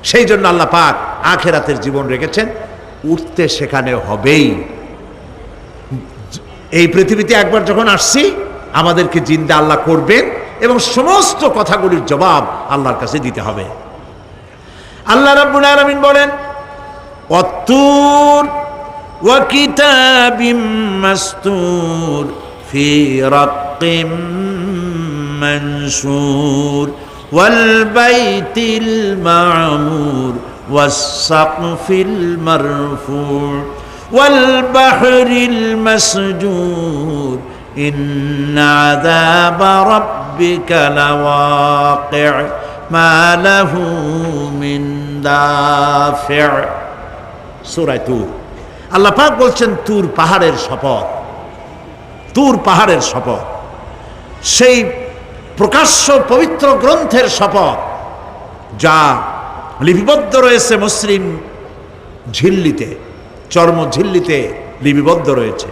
সেই জন্য আল্লাহ পাক আখিরাতের জীবন রেখেছেন, উঠতে সেখানে হবেই। এই পৃথিবীতে একবার যখন আসছি আমাদেরকে জিন্দা আল্লাহ করবেন এবং সমস্ত কথাগুলির জবাব আল্লাহর কাছে দিতে হবে। আল্লাহ রাব্বুল আলামিন বলেন, ওয়াত্তুর ওয়া কিতাবিম মাসতুর ফি রাক্কিম মানশুর ওয়াল বাইতিল মা'মুর ওয়াস সাকফিল মারফু' ওয়াল বাহরিল মাসজুর ইন্না আযাবা রাব্বিকা লাওয়াকি' মা লাহু মিন দাফি'। সূরা তুর। আল্লাহ পাক বলছেন তুর পাহাড়ের শপথ, তুর পাহাড়ের শপথ, সেই প্রকাশ্য পবিত্র গ্রন্থের শপথ যা লিপিবদ্ধ রয়েছে মসৃণ ঝিল্লিতে, চর্ম ঝিল্লিতে লিপিবদ্ধ রয়েছে।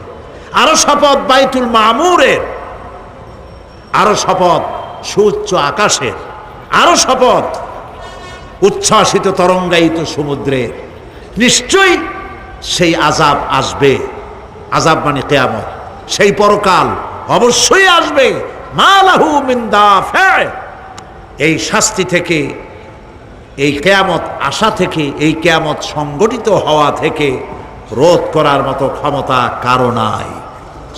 আরো শপথ বাইতুল মামুরের, আরো শপথ সুউচ্চ আকাশের, আরো শপথ উচ্ছ্বাসিত তরঙ্গায়িত সমুদ্রের। নিশ্চয়ই সেই আযাব আসবে, আযাব মানে কিয়ামত, সেই পরকাল অবশ্যই আসবে। মা লাহু মিন দাফি', এই শাস্তি থেকে, এই কিয়ামত আসা থেকে, এই কিয়ামত সংগঠিত হওয়া থেকে রোধ করার মতো ক্ষমতা কারো নাই।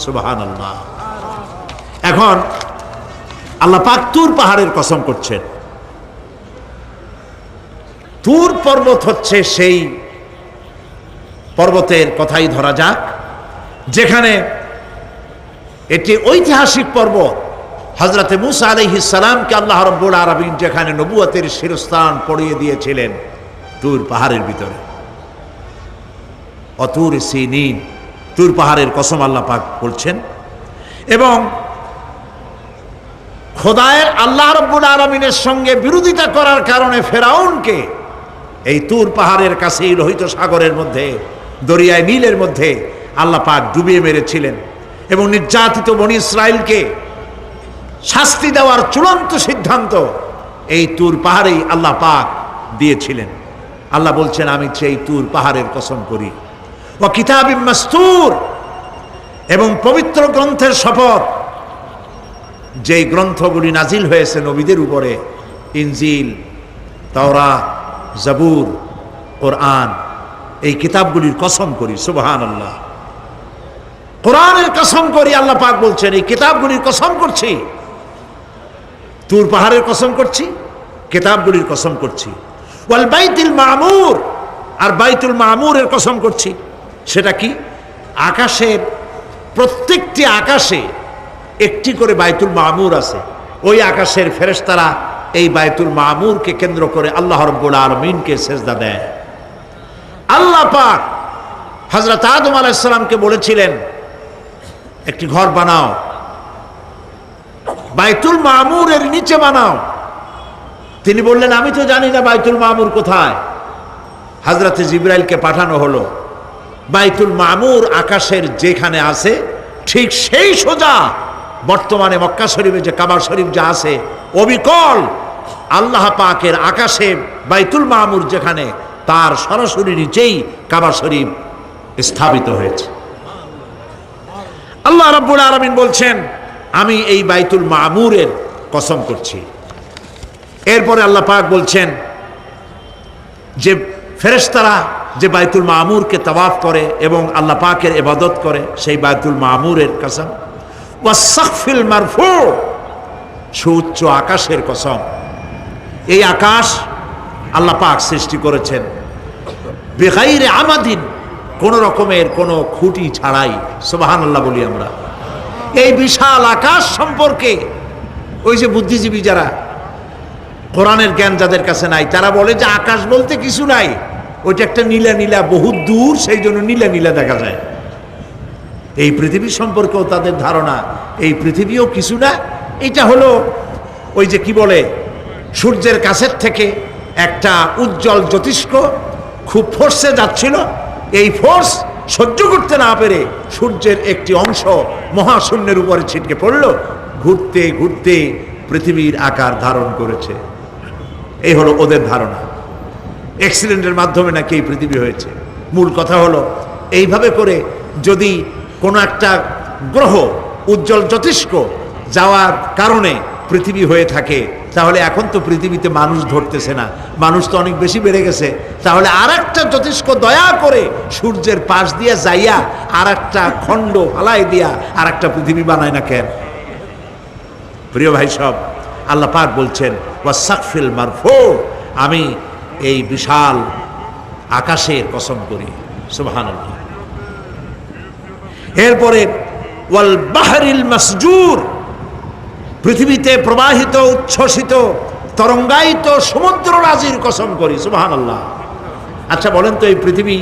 সুবহানাল্লাহ। এখন আল্লাহ পাক তুর পাহাড়ের কসম করছেন। তুর পর্বত হচ্ছে সেই পর্বতের কথাই ধরা যাক, যেখানে এটি ঐতিহাসিক পর্বত। হযরতে মূসা আলাইহিস সালামকে আল্লাহ রাব্বুল আলামিন যেখানে নবুয়তের শিরস্থান পড়িয়ে দিয়েছিলেন, তুর পাহাড়ের ভিতরে। অতুর সিনিন, তুর পাহাড়ের কসম আল্লাহ পাক বলছেন। এবং খোদায়ের আল্লাহ রাব্বুল আলামিনের সঙ্গে বিরোধিতা করার কারণে ফেরাউনকে এই তুর পাহাড়ের কাছেই লোহিত সাগরের মধ্যে, দরিয়ায় নীলের মধ্যে আল্লাহ পাক ডুবিয়ে মেরেছিলেন এবং নির্যাতিত বনি ইসরাইলকে শাস্তি দেওয়ার চূড়ান্ত সিদ্ধান্ত এই তুর পাহাড়েই আল্লাহ পাক দিয়েছিলেন। আল্লাহ বলছেন, আমি সেই তুর পাহাড়ের কসম করি। ওয়া কিতাবিম মাসতুর, এবং পবিত্র গ্রন্থের শপথ, যেই গ্রন্থগুলি নাজিল হয়েছে নবীদের উপরে, ইনজিল, তাওরাত, জাবুর, কোরআন, এই কিতাবগুলির কসম করি। সুবহানাল্লাহ। কোরআনের কসম করি, আল্লাহ পাক বলছেন এই কিতাবগুলির কসম করছি। তুর পাহাড়ের কসম করছি, কিতাবগুলির কসম করছি। ওয়াল বাইতুল মামুর, আর বাইতুল মামুরের কসম করছি। সেটা কি? আকাশের প্রত্যেকটি আকাশে একটি করে বাইতুল মামুর আছে। ওই আকাশের ফেরেশতারা এই বাইতুল মামুরকে কেন্দ্র করে আল্লাহ রাব্বুল আলামিনকে সেজদা দেয়। আল্লাহ পাক হযরত আদম আলাইহিস সালামকে বলেছিলেন, একটি ঘর বানাও, বাইতুল মামুরের নিচে বানাও। তিনি বললেন, আমি তো জানি না বাইতুল মামুর কোথায়। হযরতে জিবরাইলকে পাঠানো হলো। বাইতুল মামুর আকাশের যেখানে আছে ঠিক সেই সোজা বর্তমানে মক্কা শরীফে যে কাবা শরীফ যা আছে, অবিকল আল্লাহ পাকের আকাশে বাইতুল মামুর যেখানে, তার সরাসরি নিচেই কাবা শরীফ স্থাপিত হয়েছে। আল্লাহ রাব্বুল আলামিন বলছেন, আমি এই বাইতুল মামুরের কসম করছি। এরপরে আল্লাহ পাক বলছেন যে ফেরেশতারা যে বাইতুল মামুরকে তাওয়াফ করে এবং আল্লাহ পাকের ইবাদত করে, সেই বাইতুল মামুরের কসম। ওয়াস সাকফিল মারফু, সুউচ্চ আকাশের কসম। এই আকাশ আল্লাহ পাক সৃষ্টি করেছেন বিগাইরে আমাদিন, কোন রকমের কোনো খুঁটি ছাড়াই। সুবহানাল্লাহ বলি আমরা। এই বিশাল আকাশ সম্পর্কে ওই যে বুদ্ধিজীবী যারা, কোরআনের জ্ঞান যাদের কাছে নাই, তারা বলে যে আকাশ বলতে কিছু নাই, ওইটা একটা নীলা নীলা বহুত দূর, সেই জন্য নীলা নীলা দেখা যায়। এই পৃথিবী সম্পর্কেও তাদের ধারণা এই পৃথিবীও কিছু না, এটা হলো ওই যে কি বলে, সূর্যের কাছের থেকে একটা উজ্জ্বল জ্যোতিষ্ক খুব ফোর্সে যাচ্ছিল, এই ফোর্স সহ্য করতে না পেরে সূর্যের একটি অংশ মহাশূন্যের উপরে ছিটকে পড়ল, ঘুরতে ঘুরতে পৃথিবীর আকার ধারণ করেছে। এই হলো ওদের ধারণা। অ্যাক্সিডেন্টের মাধ্যমে নাকি এই পৃথিবী হয়েছে। মূল কথা হলো, এইভাবে করে যদি কোনো একটা গ্রহ উজ্জ্বল জ্যোতিষ্ক যাওয়ার কারণে পৃথিবী হয়ে থাকে, তাহলে এখন তো পৃথিবীতে মানুষ ধরতেছে না, মানুষ তো অনেক বেশি বেড়ে গেছে, তাহলে আর একটা জ্যোতিষ্ক দয়া করে সূর্যের পাশ দিয়ে যাইয়া আর একটা খণ্ড ফালাই দিয়া আর একটা পৃথিবী বানায় না কেন? প্রিয় ভাই সব, আল্লাহ পাক বলছেন ওয়াসাকফিল মারফু, আমি এই বিশাল আকাশের কসম করি। সুবহানাল্লাহ। এরপরে ওয়াল বাহরিল মাসজুর, পৃথিবীতে প্রবাহিত উচ্ছ্বসিত তরঙ্গায়িত সমুদ্র রাজির কসম করি। সুবহানাল্লাহ। আচ্ছা বলেন তো, এই পৃথিবী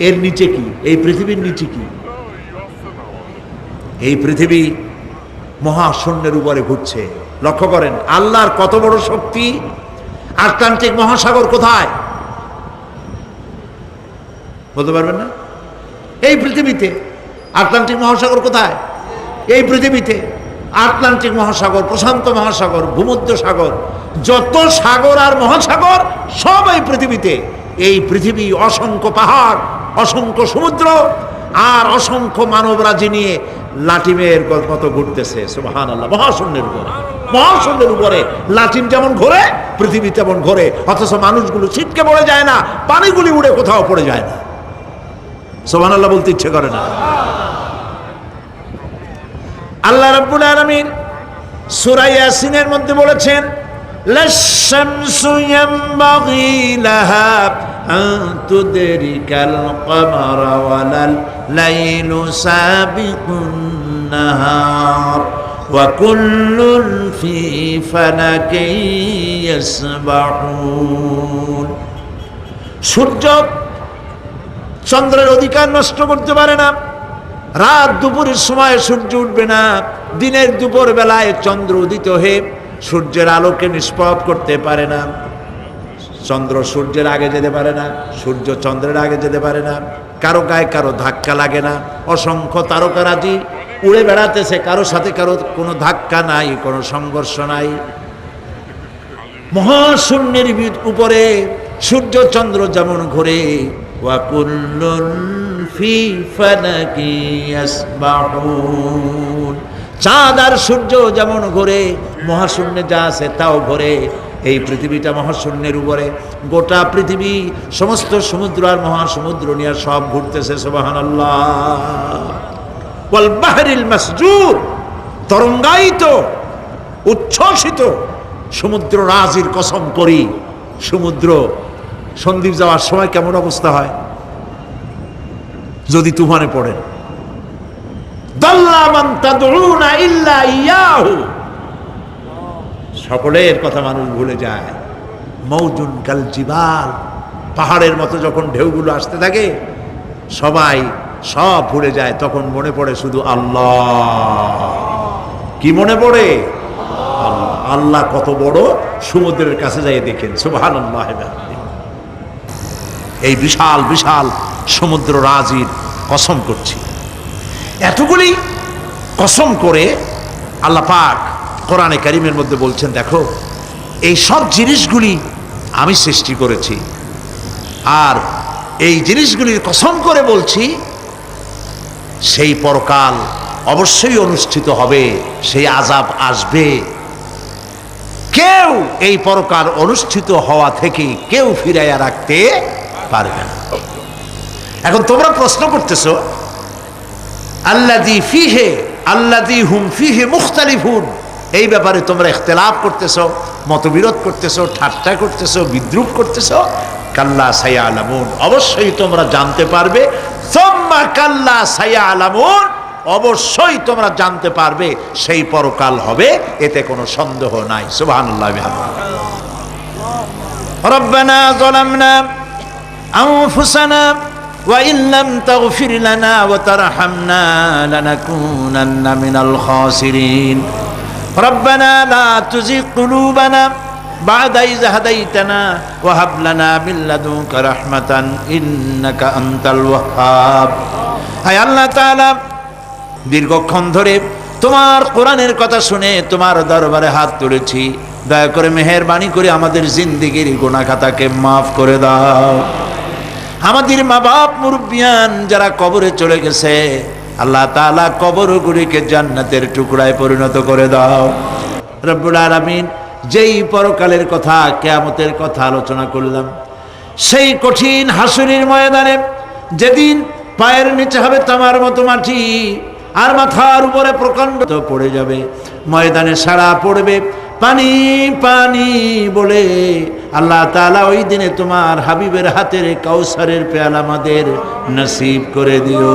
এর নিচে কি? এই পৃথিবীর নিচে কি? এই পৃথিবী মহাশূন্যের উপরে ঘুরছে। লক্ষ্য করেন আল্লাহর কত বড় শক্তি। আটলান্টিক মহাসাগর কোথায় বলতে পারবেন না? এই পৃথিবীতে। আটলান্টিক মহাসাগর কোথায়? এই পৃথিবীতে। আটলান্টিক মহাসাগর, প্রশান্ত মহাসাগর, ভূমধ্য সাগর, যত সাগর আর মহাসাগর সব এই পৃথিবীতে। এই পৃথিবী অসংখ্য পাহাড়, অসংখ্য সমুদ্র আর অসংখ্য মানবরাজি নিয়ে লাটিমের মতো ঘুরতেছে। সুবহানাল্লাহ। মহাশূন্যের উপরে, মহাশূন্যের উপরে লাটিম যেমন ঘোরে পৃথিবী তেমন ঘোরে, অথচ মানুষগুলো ছিটকে পড়ে যায় না, পানিগুলি উড়ে কোথাও পড়ে যায় না। সুবহানাল্লাহ বলতে ইচ্ছে করে না। আল্লাহ রাব্বুল আলামিন সূরা ইয়াসিনের মধ্যে বলেছেন লাশ-শামসু ইয়ানবাগি লাহা আন তুদরিকাল কমারা ওয়ালাল লাইলু সাবিকুন নাহার ওয়া কুল্লুন ফি ফালাকিন ইয়াসবাহুন। সূর্য চন্দ্রের অধিকার নষ্ট করতে পারে না। রাত দুপুরের সময় সূর্য উঠবে না, দিনের দুপুর বেলায় চন্দ্র উদিত হয়ে সূর্যের আলোকে নিষ্প্রভ করতে পারে না। চন্দ্র সূর্যের আগে যেতে পারে না, সূর্য চন্দ্রের আগে যেতে পারে না। কারো গায়ে কারো ধাক্কা লাগে না। অসংখ্য তারকারাজি উড়ে বেড়াতেছে, কারো সাথে কারো কোনো ধাক্কা নাই, কোনো সংঘর্ষ নাই। মহাশূন্যের উপরে সূর্য চন্দ্র যেমন ঘোরে, ওয়া কুল্লুন ফি ফালাকি ইয়াসবাহুন, চাঁদ আর সূর্য যেমন ঘোরে, মহাশূন্যে যা আছে তাও ঘোরে। এই পৃথিবীটা মহাশূন্যের উপরে, গোটা পৃথিবী সমস্ত সমুদ্র আর মহাসমুদ্র নিয়ে সব ঘুরতেছে। সুবহানাল্লাহ। ওয়াল বাহরিল মাসজুর, তরঙ্গায়িত উচ্ছ্বসিত সমুদ্র রাজির কসম করি। সমুদ্র সন্দ্বীপ যাওয়ার সময় কেমন অবস্থা হয় যদি তুফানে পড়েন? দাল্লা মান তাদউনা ইল্লা ইয়াহু, সকলের কথা মানুষ ভুলে যায়। মৌজুন কাল জিবাল, পাহাড়ের মতো যখন ঢেউগুলো আসতে থাকে সবাই সব ভুলে যায়, তখন মনে পড়ে শুধু আল্লাহ। কি মনে পড়ে? আল্লাহ। আল্লাহ কত বড়, সমুদ্রের কাছে যাই দেখেন। সুবহানাল্লাহ। এই বিশাল বিশাল সমুদ্র রাজির কসম করছি। এতগুলি কসম করে আল্লাহ পাক কোরআনে কারিমের মধ্যে বলছেন, দেখো এই সব জিনিসগুলি আমি সৃষ্টি করেছি, আর এই জিনিসগুলির কসম করে বলছি সেই পরকাল অবশ্যই অনুষ্ঠিত হবে, সেই আযাব আসবে। কেউ এই পরকাল অনুষ্ঠিত হওয়া থেকে কেউ ফিরাইয়া রাখতে পারবে না। এখন তোমরা প্রশ্ন করতেছো আল্লাযী ফীহি আল্লাযী হুম ফীহি মুখতালিফুন, এই ব্যাপারে তোমরা ইখতিলাফ করতেছো, মতবিরোধ করতেছো, ঠাট্টা করতেছো, বিদ্রূপ করতেছো। কাল্লা সায়ালামুন, অবশ্যই তোমরা জানতে পারবে। সুম্মা কাল্লা সায়ালামুন, অবশ্যই তোমরা জানতে পারবে সেই পরকাল হবে, এতে কোনো সন্দেহ নাই। সুবহানাল্লাহ। রব্বানা যালামনা আনফুসানা ওয়া ইন লাম তাগফির লানা ওয়া তারহামনা লানাকুনান্না মিনাল খাসিরিন। রব্বানা লা তুযিগ কুলুবানা বা'দা ইয হাদাইতানা ওয়া হাব লানা মিন লাদুনকা রাহমাতান ইন্নাকা আনতাল ওয়াহ্হাব। হে আল্লাহ তাআলা, দীর্ঘক্ষণ ধরে তোমার কোরআনের কথা শুনে তোমার দরবারে হাত তুলেছি, দয়া করে মেহেরবানি করে আমাদের জিন্দেগির গুনাহ খাতাকে মাফ করে দাও। আমাদের মা বাপ মুরব্বিয়ান যারা কবরে চলে গেছে, আল্লাহ তাআলা কবরগুলিকে জান্নাতের টুকরায় পরিণত করে দাও। রব্বুল আলামিন, যেই পরকালের কথা, কিয়ামতের কথা আলোচনা করলাম, সেই কঠিন হাসরের ময়দানে যেদিন পায়ের নিচে হবে তামার মতো মাটি আর মাথার উপরে প্রকাণ্ড পড়ে যাবে, ময়দানে সারা পড়বে পানি পানি বলে, আল্লাহ তাআলা ওই দিনে তোমার হাবিবের হাতের কাউসারের পেয়ালা আমাদের নসিব করে দিও।